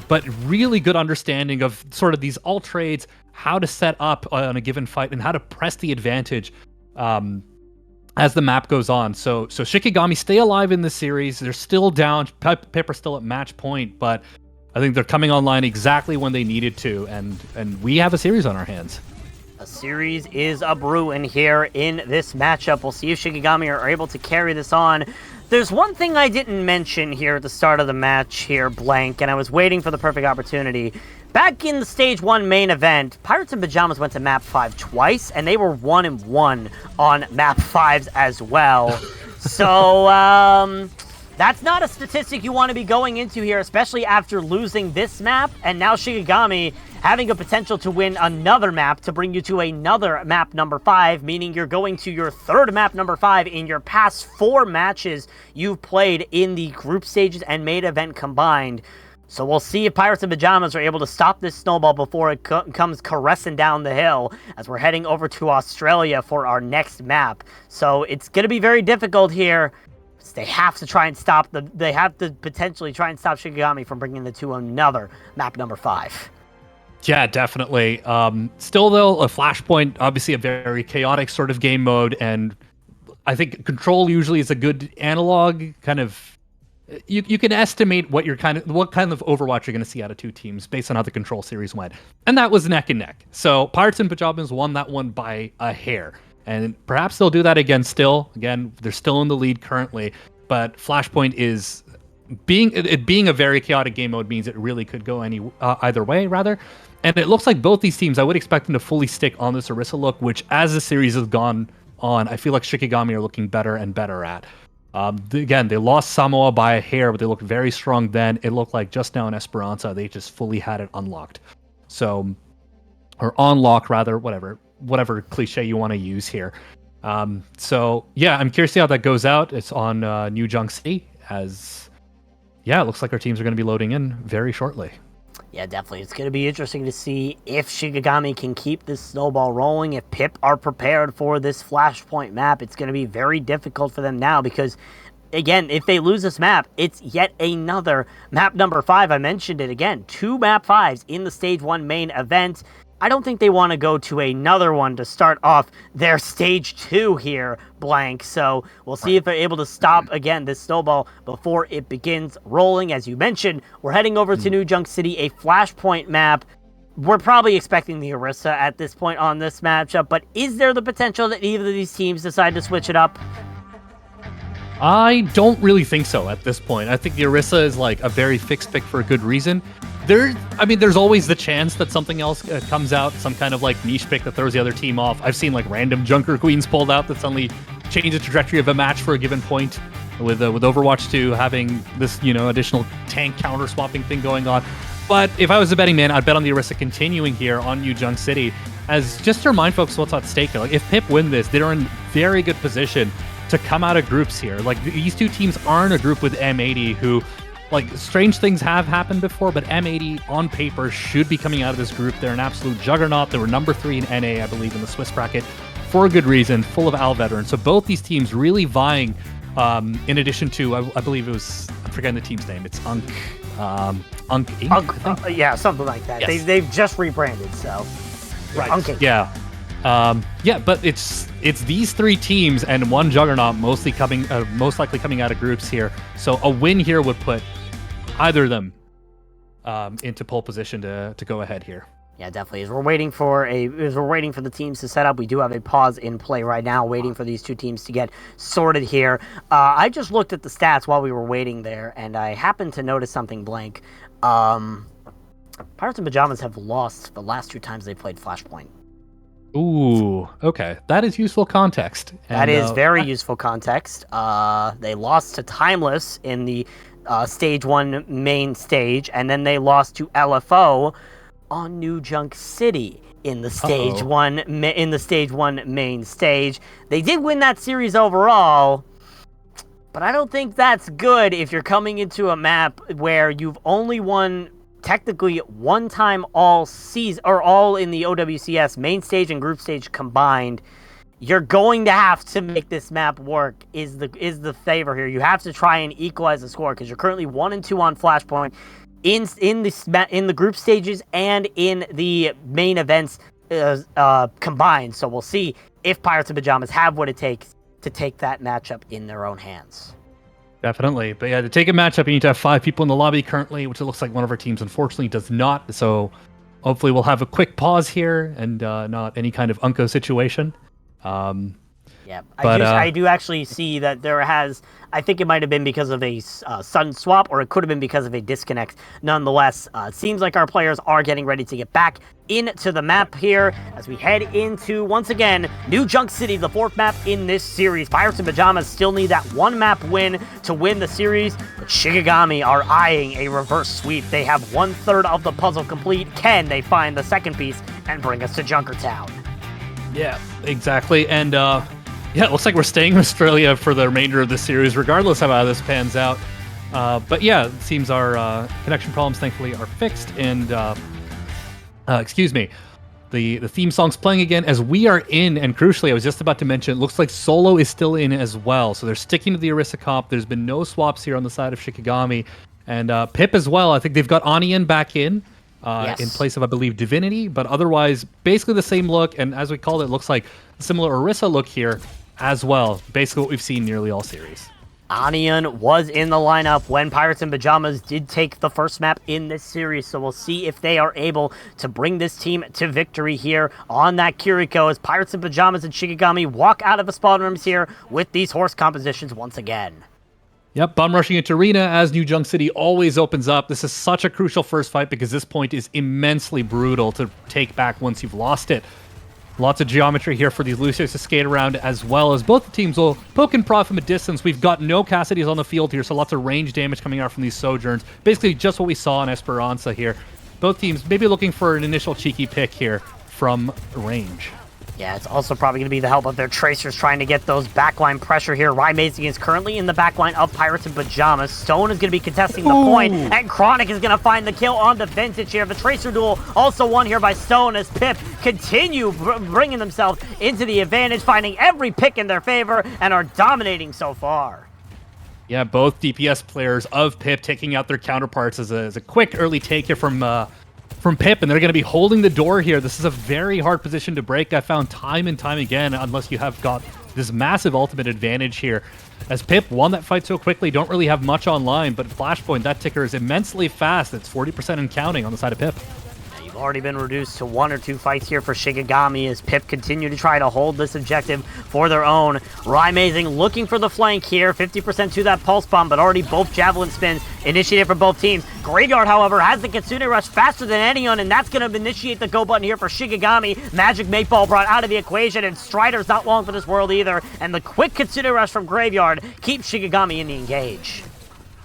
But really good understanding of sort of these alt trades, how to set up on a given fight, and how to press the advantage as the map goes on. So Shikigami stay alive in this series. They're still down. Pip are still at match point, but I think they're coming online exactly when they needed to, and we have a series on our hands. A series is a brewing here in this matchup. We'll see if Shikigami are able to carry this on. There's one thing I didn't mention here at the start of the match here, Blank, and I was waiting for the perfect opportunity. Back in the Stage 1 main event, Pirates in Pyjamas went to Map 5 twice, and they were 1-1 on Map 5s as well. So, that's not a statistic you want to be going into here, especially after losing this map, and now Shikigami having a potential to win another map to bring you to another map number 5, meaning you're going to your third map number 5 in your past 4 matches you've played in the group stages and main event combined. So we'll see if Pirates in Pyjamas are able to stop this snowball before it comes caressing down the hill, as we're heading over to Australia for our next map. So it's going to be very difficult here. They have to try and stop they have to potentially try and stop Shikigami from bringing them to another map number 5. Yeah, definitely. Still, though, a Flashpoint, obviously a very chaotic sort of game mode, and I think Control usually is a good analog. Kind of, you can estimate what kind of Overwatch you're going to see out of two teams based on how the Control series went, and that was neck and neck. So Pirates in Pyjamas won that one by a hair, and perhaps they'll do that again. Still, again, they're still in the lead currently, but Flashpoint is being a very chaotic game mode means it really could go either way, rather. And it looks like both these teams, I would expect them to fully stick on this Orisa look, which as the series has gone on, I feel like Shikigami are looking better and better at. Again, they lost Samoa by a hair, but they looked very strong then. It looked like just now in Esperanza, they just fully had it unlocked. So, or on lock rather, whatever cliche you want to use here. So yeah, I'm curious to see how that goes out. It's on New Junk City, as yeah, it looks like our teams are going to be loading in very shortly. Yeah, definitely. It's going to be interesting to see if Shikigami can keep this snowball rolling, if Pip are prepared for this Flashpoint map. It's going to be very difficult for them now because, again, if they lose this map, it's yet another map number 5. I mentioned it again. 2 map 5s in the Stage 1 main event. I don't think they want to go to another one to start off their stage 2 here, Blank. So we'll see if they're able to stop, again, this snowball before it begins rolling. As you mentioned, we're heading over to New Junk City, a Flashpoint map. We're probably expecting the Orisa at this point on this matchup, but is there the potential that either of these teams decide to switch it up? I don't really think so at this point. I think the Orisa is like a very fixed pick for a good reason. There's always the chance that something else comes out, some kind of like niche pick that throws the other team off. I've seen like random Junker Queens pulled out that suddenly change the trajectory of a match for a given point. With Overwatch 2 having this, additional tank counter swapping thing going on. But if I was a betting man, I'd bet on the Orisa continuing here on New Junk City. As just to remind folks what's at stake here. Like if Pip win this, they're in very good position to come out of groups here. Like these two teams aren't a group with M80 who. Like, strange things have happened before, but M80 on paper should be coming out of this group. They're an absolute juggernaut. They were number 3 in NA, I believe, in the Swiss bracket for a good reason, full of AL veterans. So both these teams really vying, in addition to, I believe it was, I'm forgetting the team's name. It's Unk Inc. Yeah, something like that. Yes. They've just rebranded, so. Right. Unk Inc. Yeah. But it's these 3 teams and one juggernaut most likely coming out of groups here. So a win here would put either of them into pole position to go ahead here. Yeah, definitely. As we're waiting for the teams to set up, we do have a pause in play right now, waiting for these two teams to get sorted here. I just looked at the stats while we were waiting there, and I happened to notice something, Blank. Pirates and Pyjamas have lost the last 2 times they played Flashpoint. Ooh, okay. That is useful context. That is very useful context. They lost to Timeless in the Stage 1 main stage, and then they lost to LFO on New Junk City in the Stage 1 main stage. They did win that series overall, but I don't think that's good if you're coming into a map where you've only won technically one time all season, or all in the OWCS main stage and group stage combined. You're going to have to make this map work is the favor here. You have to try and equalize the score because you're currently 1-2 on Flashpoint in the group stages and in the main events combined. So we'll see if Pirates and Pyjamas have what it takes to take that matchup in their own hands. Definitely. But yeah, to take a matchup, you need to have 5 people in the lobby currently, which it looks like one of our teams unfortunately does not. So hopefully we'll have a quick pause here and not any kind of Unco situation. Yeah, I do actually see that there has, I think it might have been because of a sudden swap, or it could have been because of a disconnect. Nonetheless, it seems like our players are getting ready to get back into the map here as we head into, once again, New Junk City, the 4th map in this series. Pirates and Pyjamas still need that 1 map win to win the series, but Shikigami are eyeing a reverse sweep. They have 1/3 of the puzzle complete. Can they find the second piece and bring us to Junkertown? Yeah, exactly. And it looks like we're staying in Australia for the remainder of the series, regardless of how this pans out. But yeah, it seems our connection problems, thankfully, are fixed. And excuse me, the theme song's playing again as we are in. And crucially, I was just about to mention, it looks like Solo is still in as well. So they're sticking to the Orisa comp. There's been no swaps here on the side of Shikigami. And Pip as well. I think they've got Onion back in. Yes. In place of, I believe, Divinity, but otherwise basically the same look, and as we called it, looks like a similar Orisa look here as well. Basically what we've seen nearly all series. Onion was in the lineup when Pirates and Pyjamas did take the first map in this series, so we'll see if they are able to bring this team to victory here on that Kiriko as Pirates and Pyjamas and Shikigami walk out of the spawn rooms here with these horse compositions once again. Yep, bum rushing into arena as New Junk City always opens up. This is such a crucial first fight because this point is immensely brutal to take back once you've lost it. Lots of geometry here for these Lucios to skate around, as well as both the teams will poke and prod from a distance. We've got no Cassidy's on the field here, so lots of range damage coming out from these Sojourns. Basically just what we saw in Esperanza here. Both teams maybe looking for an initial cheeky pick here from range. Yeah, it's also probably going to be the help of their Tracers trying to get those backline pressure here. Rymazing is currently in the backline of Pirates and Pyjamas. Stone is going to be contesting the point, and Chronic is going to find the kill on the Vintage here. The Tracer duel also won here by Stone as Pip continue bringing themselves into the advantage, finding every pick in their favor, and are dominating so far. Yeah, both DPS players of Pip taking out their counterparts as a quick early take here from from Pip, and they're going to be holding the door here. This is a very hard position to break. I found time and time again, unless you have got this massive ultimate advantage here. As Pip won that fight so quickly, don't really have much online, but Flashpoint, that ticker is immensely fast. It's 40% and counting on the side of Pip. You've already been reduced to 1 or 2 fights here for Shikigami as Pip continue to try to hold this objective for their own. Rymazing looking for the flank here, 50% to that pulse bomb, but already both javelin spins initiated for both teams. Graveyard, however, has the Kitsune Rush faster than anyone, and that's going to initiate the go button here for Shikigami. Magic 8-Ball brought out of the equation, and Strider's not long for this world either, and the quick Kitsune Rush from Graveyard keeps Shikigami in the engage.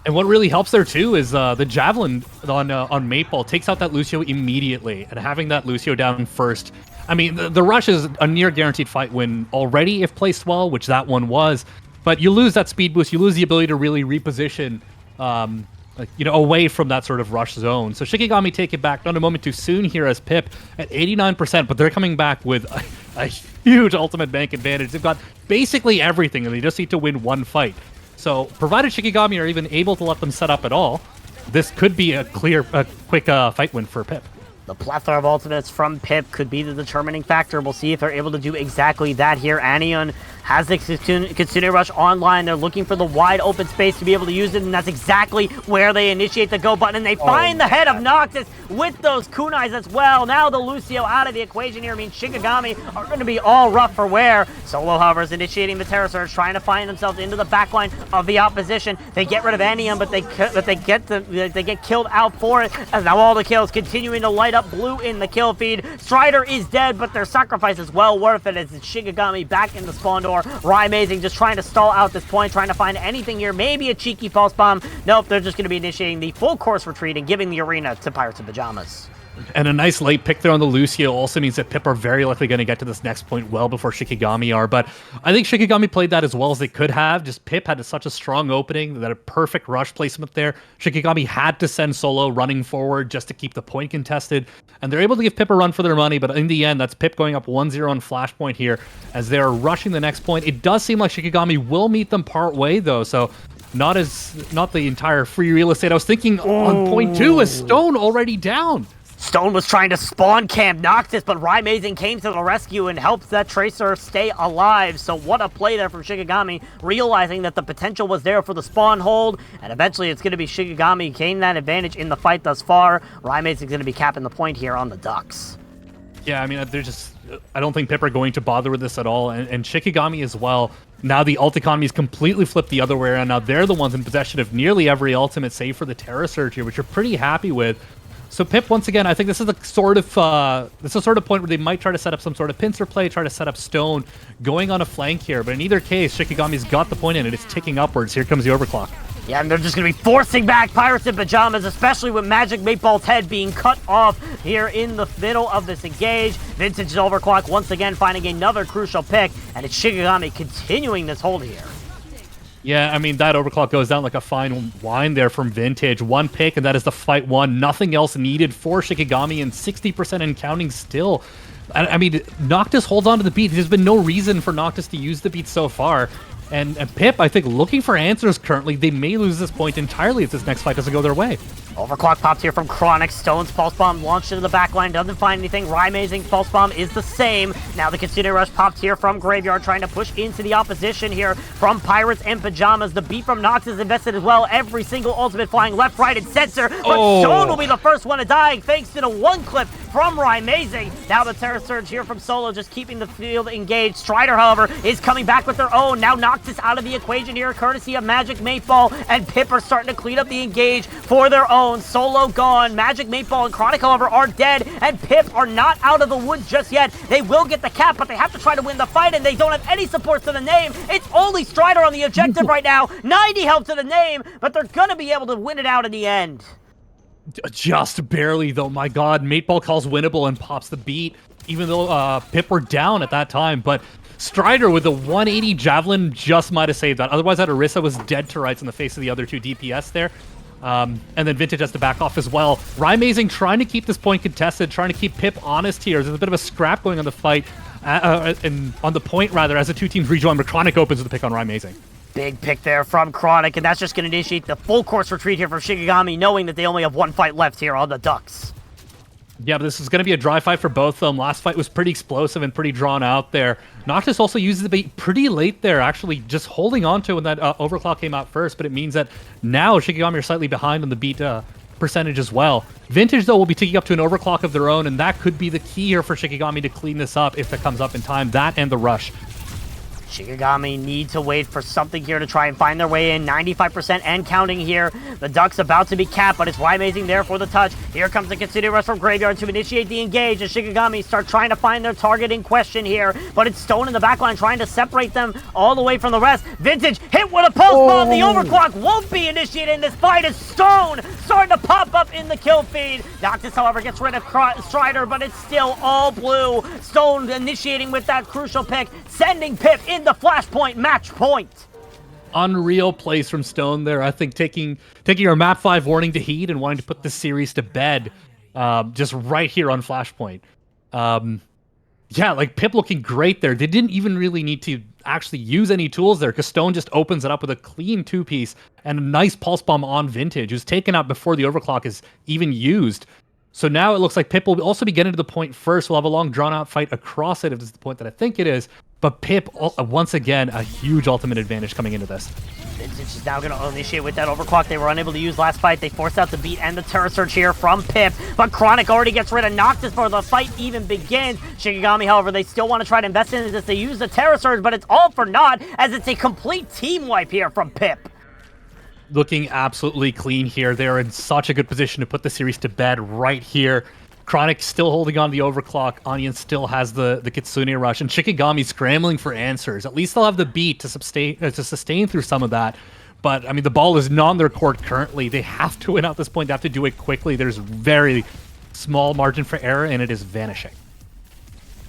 And what really helps there too is the Javelin on Maple takes out that Lucio immediately, and having that Lucio down first. I mean, the rush is a near guaranteed fight win already if placed well, which that one was. But you lose that speed boost, you lose the ability to really reposition, away from that sort of rush zone. So Shikigami take it back, not a moment too soon here as Pip at 89%, but they're coming back with a huge ultimate bank advantage. They've got basically everything, and they just need to win one fight. So, provided Shikigami are even able to let them set up at all, this could be a quick fight win for Pip. The plethora of ultimates from Pip could be the determining factor. We'll see if they're able to do exactly that here. Anion has the Kitsune Rush online. They're looking for the wide open space to be able to use it, and that's exactly where they initiate the go button. And they find the head of Noctis with those kunais as well. Now the Lucio out of the equation here means Shikigami are going to be all rough for wear. Solo, however, is initiating the Terror Surge, trying to find themselves into the backline of the opposition. They get rid of Anion, but they get killed out for it. As now all the kills continuing to light up blue in the kill feed. Strider is dead, but their sacrifice is well worth it as it's Shikigami back in the spawn door. Rymazing just trying to stall out this point, trying to find anything here. Maybe a cheeky pulse bomb. Nope, they're just going to be initiating the full course retreat and giving the arena to Pirates in Pyjamas. And a nice late pick there on the Lucio also means that Pip are very likely going to get to this next point well before Shikigami are. But I think Shikigami played that as well as they could have. Just Pip had such a strong opening, that a perfect rush placement there. Shikigami had to send Solo running forward just to keep the point contested. And they're able to give Pip a run for their money. But in the end, that's Pip going up 1-0 on Flashpoint here as they're rushing the next point. It does seem like Shikigami will meet them part way, though. So not the entire free real estate. I was thinking on point 2 is Stone already down. Stone was trying to spawn camp Noctis, but Rymazing came to the rescue and helped that Tracer stay alive. So what a play there from Shikigami, realizing that the potential was there for the spawn hold, and eventually it's going to be Shikigami gaining that advantage in the fight thus far. Rymazing's going to be capping the point here on the Ducks. Yeah, I mean, I don't think Pip are going to bother with this at all, and Shikigami as well. Now the ult economy's completely flipped the other way around. Now they're the ones in possession of nearly every ultimate, save for the Terror Surge here, which you're pretty happy with. So Pip, once again, I think this is a sort of point where they might try to set up some sort of pincer play, try to set up Stone going on a flank here. But in either case, Shikigami's got the point in it. It's ticking upwards. Here comes the overclock. Yeah, and they're just going to be forcing back Pirates in Pyjamas, especially with Magic 8-Ball's head being cut off here in the middle of this engage. Vintage's overclock once again finding another crucial pick, and it's Shikigami continuing this hold here. Yeah, I mean, that overclock goes down like a fine wine there from Vintage. One pick, and that is the fight won. Nothing else needed for Shikigami, and 60% and counting still. I mean, Noctis holds on to the beat. There's been no reason for Noctis to use the beat so far. And Pip, I think, looking for answers currently. They may lose this point entirely if this next fight doesn't go their way. Overclock pops here from Chronic. Stone's Pulse Bomb launched into the backline, doesn't find anything. Rymazing Pulse Bomb is the same. Now the Kitsune Rush pops here from Graveyard, trying to push into the opposition here from Pirates and Pyjamas. The beat from Nox is invested as well. Every single ultimate flying left, right, and censor. But Stone will be the first one to die, thanks to the one clip from Rymazing. Now the Terror Surge here from Solo, just keeping the field engaged. Strider, however, is coming back with their own. Now Noctis out of the equation here, courtesy of Magic 8-Ball, and Pip are starting to clean up the engage for their own. Solo gone. Magic 8-Ball and Chronic, however, are dead, and Pip are not out of the woods just yet. They will get the cap, but they have to try to win the fight, and they don't have any supports to the name. It's only Strider on the objective right now. 90 health to the name, but they're going to be able to win it out in the end. Just barely, though. My God, 8-Ball calls winnable and pops the beat, even though Pip were down at that time. But Strider with a 180 Javelin just might have saved that. Otherwise, that Orisa was dead to rights in the face of the other two DPS there. And then Vintage has to back off as well. Rymazing trying to keep this point contested, trying to keep Pip honest here. There's a bit of a scrap going on the fight, and on the point, rather, as the two teams rejoin. But Chronic opens with the pick on Rymazing. Big pick there from Chronic, and that's just going to initiate the full course retreat here for Shikigami, knowing that they only have one fight left here on the Ducks. Yeah, but this is going to be a dry fight for both of them. Last fight was pretty explosive and pretty drawn out there. Noctis also uses the bait pretty late there, actually just holding on to it when that overclock came out first, but it means that now Shikigami are slightly behind on the beat percentage as well. Vintage, though, will be taking up to an overclock of their own, and that could be the key here for Shikigami to clean this up if it comes up in time. That and the rush. Shikigami need to wait for something here to try and find their way in. 95% and counting here. The Duck's about to be capped, but it's Amazing there for the touch. Here comes the Kitsune Rush from Graveyard to initiate the engage as Shikigami start trying to find their target in question here. But it's Stone in the backline trying to separate them all the way from the rest. Vintage hit with a pulse bomb. The overclock won't be initiated in this fight as Stone starting to pop up in the kill feed. Noctis, however, gets rid of Strider, but it's still all blue. Stone initiating with that crucial pick, sending Pip in the flashpoint match point. Unreal plays from Stone there. I think taking our map 5 warning to heed and wanting to put this series to bed just right here on flashpoint. Yeah, like Pip looking great there. They didn't even really need to actually use any tools there because Stone just opens it up with a clean 2-piece and a nice pulse bomb on Vintage, who's taken out before the overclock is even used. So now it looks like Pip will also be getting to the point first. We'll have a long drawn-out fight across it if this is the point that I think it is. But Pip, once again, a huge ultimate advantage coming into this. Vintage is now going to initiate with that overclock they were unable to use last fight. They forced out the beat and the Terror Surge here from Pip, but Chronic already gets rid of Noctis before the fight even begins. Shikigami, however, they still want to try to invest in this. They use the Terror Surge, but it's all for naught as it's a complete team wipe here from Pip. Looking absolutely clean here. They're in such a good position to put the series to bed right here. Chronic still holding on to the overclock. Onion still has the Kitsune Rush, and Shikigami scrambling for answers. At least they'll have the beat to sustain through some of that. But I mean, the ball is not on their court currently. They have to win out this point. They have to do it quickly. There's very small margin for error, and it is vanishing.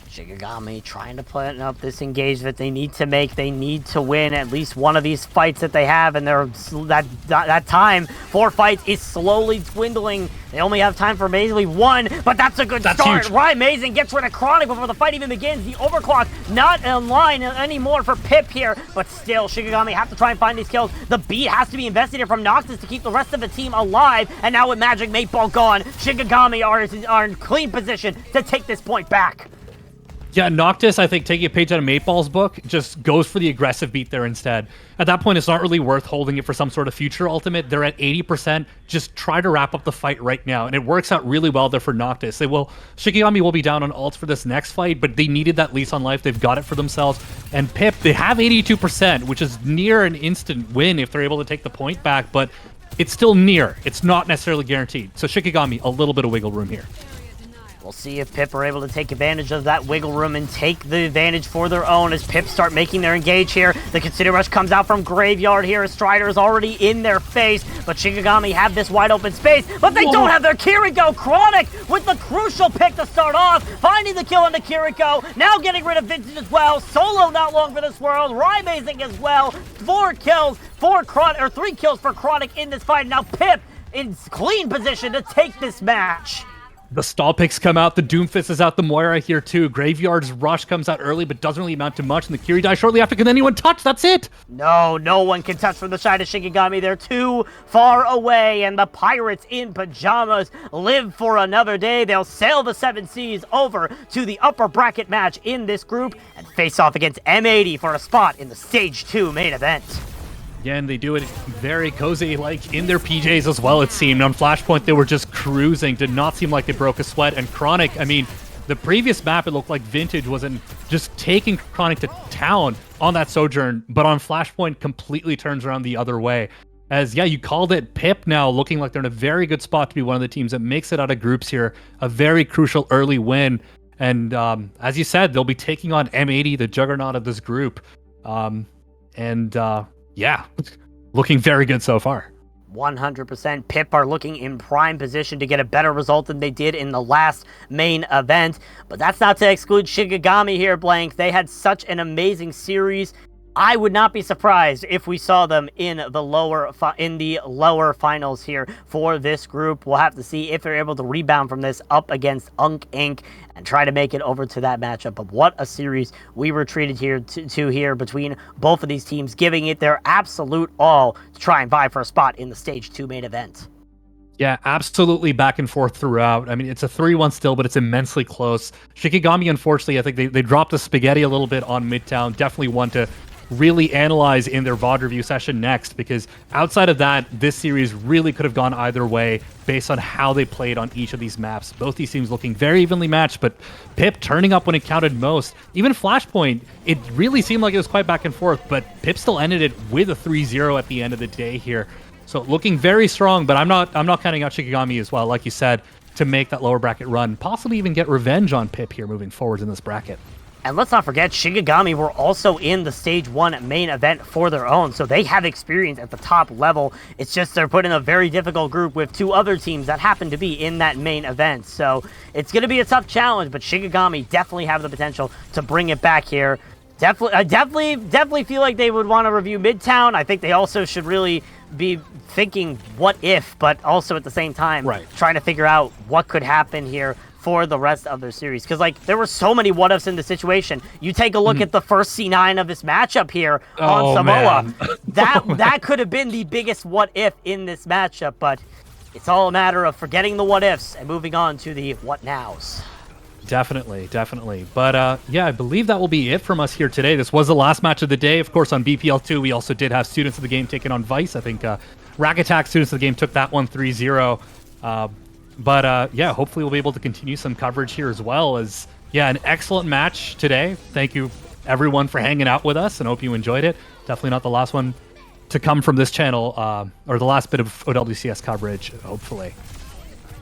Shikigami trying to put up this engagement they need to make. They need to win at least one of these fights that they have, and that time for fights is slowly dwindling. They only have time for basically one, but that's a good start. Amazing gets rid of Chronic before the fight even begins. The overclock not in line anymore for Pip here, but still Shikigami have to try and find these kills. The beat has to be invested here from Noctis to keep the rest of the team alive, and now with Magic 8 Ball gone, Shikigami are in clean position to take this point back. Yeah, Noctis, I think, taking a page out of 8 Ball's book, just goes for the aggressive beat there instead. At that point, it's not really worth holding it for some sort of future ultimate. They're at 80%. Just try to wrap up the fight right now, and it works out really well there for Noctis. Shikigami will be down on ults for this next fight, but they needed that lease on life. They've got it for themselves. And Pip, they have 82%, which is near an instant win if they're able to take the point back, but it's still near. It's not necessarily guaranteed. So Shikigami, a little bit of wiggle room here. We'll see if Pip are able to take advantage of that wiggle room and take the advantage for their own as Pip start making their engage here. The Kitsune Rush comes out from Graveyard here as Strider is already in their face, but Shikigami have this wide open space, but they don't have their Kiriko. Chronic with the crucial pick to start off, finding the kill on the Kiriko, now getting rid of Vintage as well. Solo not long for this world, Amazing as well. 3 kills for Chronic in this fight. Now Pip in clean position to take this match. The stall picks come out, the Doomfist is out, the Moira here too. Graveyard's Rush comes out early, but doesn't really amount to much, and the Kiri dies shortly after. Can anyone touch? That's it! No one can touch from the side of Shikigami. They're too far away, and the Pirates in Pyjamas live for another day. They'll sail the 7 seas over to the upper bracket match in this group and face off against M80 for a spot in the Stage 2 main event. Again, they do it very cozy, like in their PJs as well, it seemed. On Flashpoint, they were just cruising. Did not seem like they broke a sweat. And Chronic, I mean, the previous map, it looked like Vintage wasn't just taking Chronic to town on that Sojourn, but on Flashpoint, completely turns around the other way. As, yeah, you called it, Pip now looking like they're in a very good spot to be one of the teams that makes it out of groups here. A very crucial early win. And as you said, they'll be taking on M80, the juggernaut of this group. Yeah, looking very good so far. 100%. Pip are looking in prime position to get a better result than they did in the last main event. But that's not to exclude Shikigami here, Blank. They had such an amazing series. I would not be surprised if we saw them in the lower finals here for this group. We'll have to see if they're able to rebound from this up against Unk Inc. and try to make it over to that matchup. But what a series we were treated here to here between both of these teams, giving it their absolute all to try and vie for a spot in the Stage 2 main event. Yeah, absolutely back and forth throughout. I mean, it's a 3-1 still, but it's immensely close. Shikigami, unfortunately, I think they dropped the spaghetti a little bit on Midtown. Definitely one to really analyze in their VOD review session next, because outside of that, this series really could have gone either way based on how they played on each of these maps. Both these teams looking very evenly matched, but Pip turning up when it counted most. Even Flashpoint, it really seemed like it was quite back and forth, but Pip still ended it with a 3-0 at the end of the day here. So looking very strong, but I'm not counting out Shikigami as well, like you said, to make that lower bracket run, possibly even get revenge on Pip here moving forward in this bracket. And let's not forget, Shikigami were also in the Stage 1 main event for their own, so they have experience at the top level. It's just they're put in a very difficult group with 2 other teams that happen to be in that main event. So it's going to be a tough challenge, but Shikigami definitely have the potential to bring it back here. I definitely feel like they would want to review Midtown. I think they also should really be thinking what if, but also at the same time, trying to figure out what could happen here for the rest of their series. Because, like, there were so many what-ifs in the situation. You take a look at the first C9 of this matchup here on Samoa. That could have been the biggest what-if in this matchup, but it's all a matter of forgetting the what-ifs and moving on to the what-nows. Definitely. But yeah, I believe that will be it from us here today. This was the last match of the day. Of course, on BPL2, we also did have Students of the Game taking on Vice. I think Rack Attack Students of the Game took that one 3-0. But yeah, hopefully we'll be able to continue some coverage here as well. As yeah, an excellent match today. Thank you, everyone, for hanging out with us, and hope you enjoyed it. Definitely not the last one to come from this channel, or the last bit of OWCS coverage, hopefully.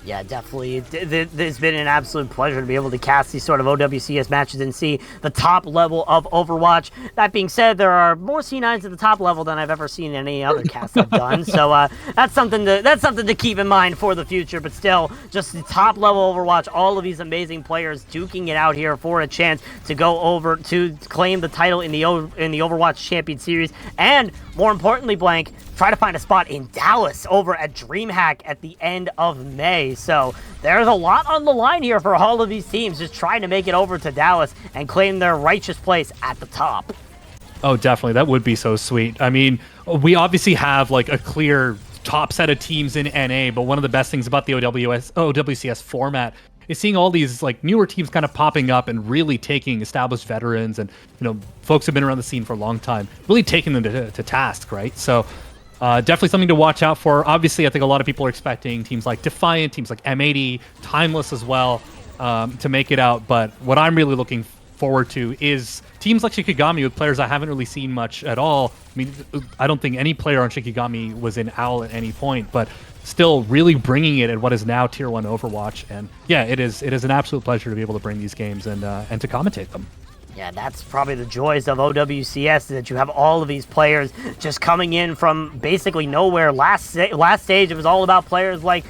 Yeah, definitely. It's been an absolute pleasure to be able to cast these sort of OWCS matches and see the top level of Overwatch. That being said, there are more C9s at the top level than I've ever seen in any other cast I've done. So that's something to keep in mind for the future. But still, just the top level Overwatch, all of these amazing players duking it out here for a chance to go over to claim the title in the Overwatch Champion Series, and more importantly, Blank, try to find a spot in Dallas over at DreamHack at the end of May. So there's a lot on the line here for all of these teams, just trying to make it over to Dallas and claim their righteous place at the top. Oh, definitely. That would be so sweet. I mean, we obviously have like a clear top set of teams in NA, but one of the best things about the OWCS format is seeing all these like newer teams kind of popping up and really taking established veterans and, you know, folks who've been around the scene for a long time, really taking them to task, right? So definitely something to watch out for. Obviously, I think a lot of people are expecting teams like Defiant, teams like M80, Timeless as well, to make it out. But what I'm really looking forward to is teams like Shikigami with players I haven't really seen much at all. I mean, I don't think any player on Shikigami was in OWL at any point, but still really bringing it at what is now Tier 1 Overwatch. And yeah, it is an absolute pleasure to be able to bring these games and to commentate them. Yeah, that's probably the joys of OWCS, that you have all of these players just coming in from basically nowhere. Last stage, it was all about players like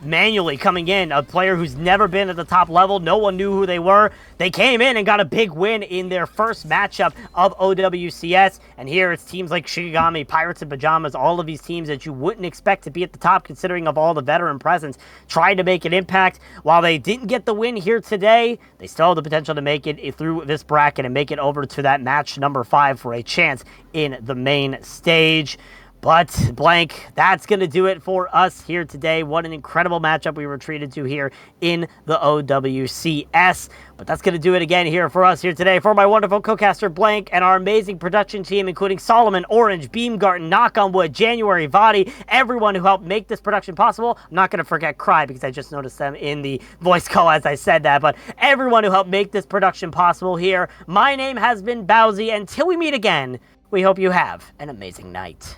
manually coming in, a player who's never been at the top level. No one knew who they were. They came in and got a big win in their first matchup of OWCS. And here it's teams like Shikigami, Pirates and Pyjamas, all of these teams that you wouldn't expect to be at the top considering of all the veteran presence, trying to make an impact. While they didn't get the win here today, they still have the potential to make it through this bracket and make it over to that match number 5 for a chance in the main stage. But, Blank, that's going to do it for us here today. What an incredible matchup we were treated to here in the OWCS. But that's going to do it again here for us here today. For my wonderful co-caster, Blank, and our amazing production team, including Solomon, Orange, Beamgarden, Knock on Wood, January, Vadi, everyone who helped make this production possible. I'm not going to forget Cry, because I just noticed them in the voice call as I said that. But everyone who helped make this production possible here, my name has been Bowsy. Until we meet again, we hope you have an amazing night.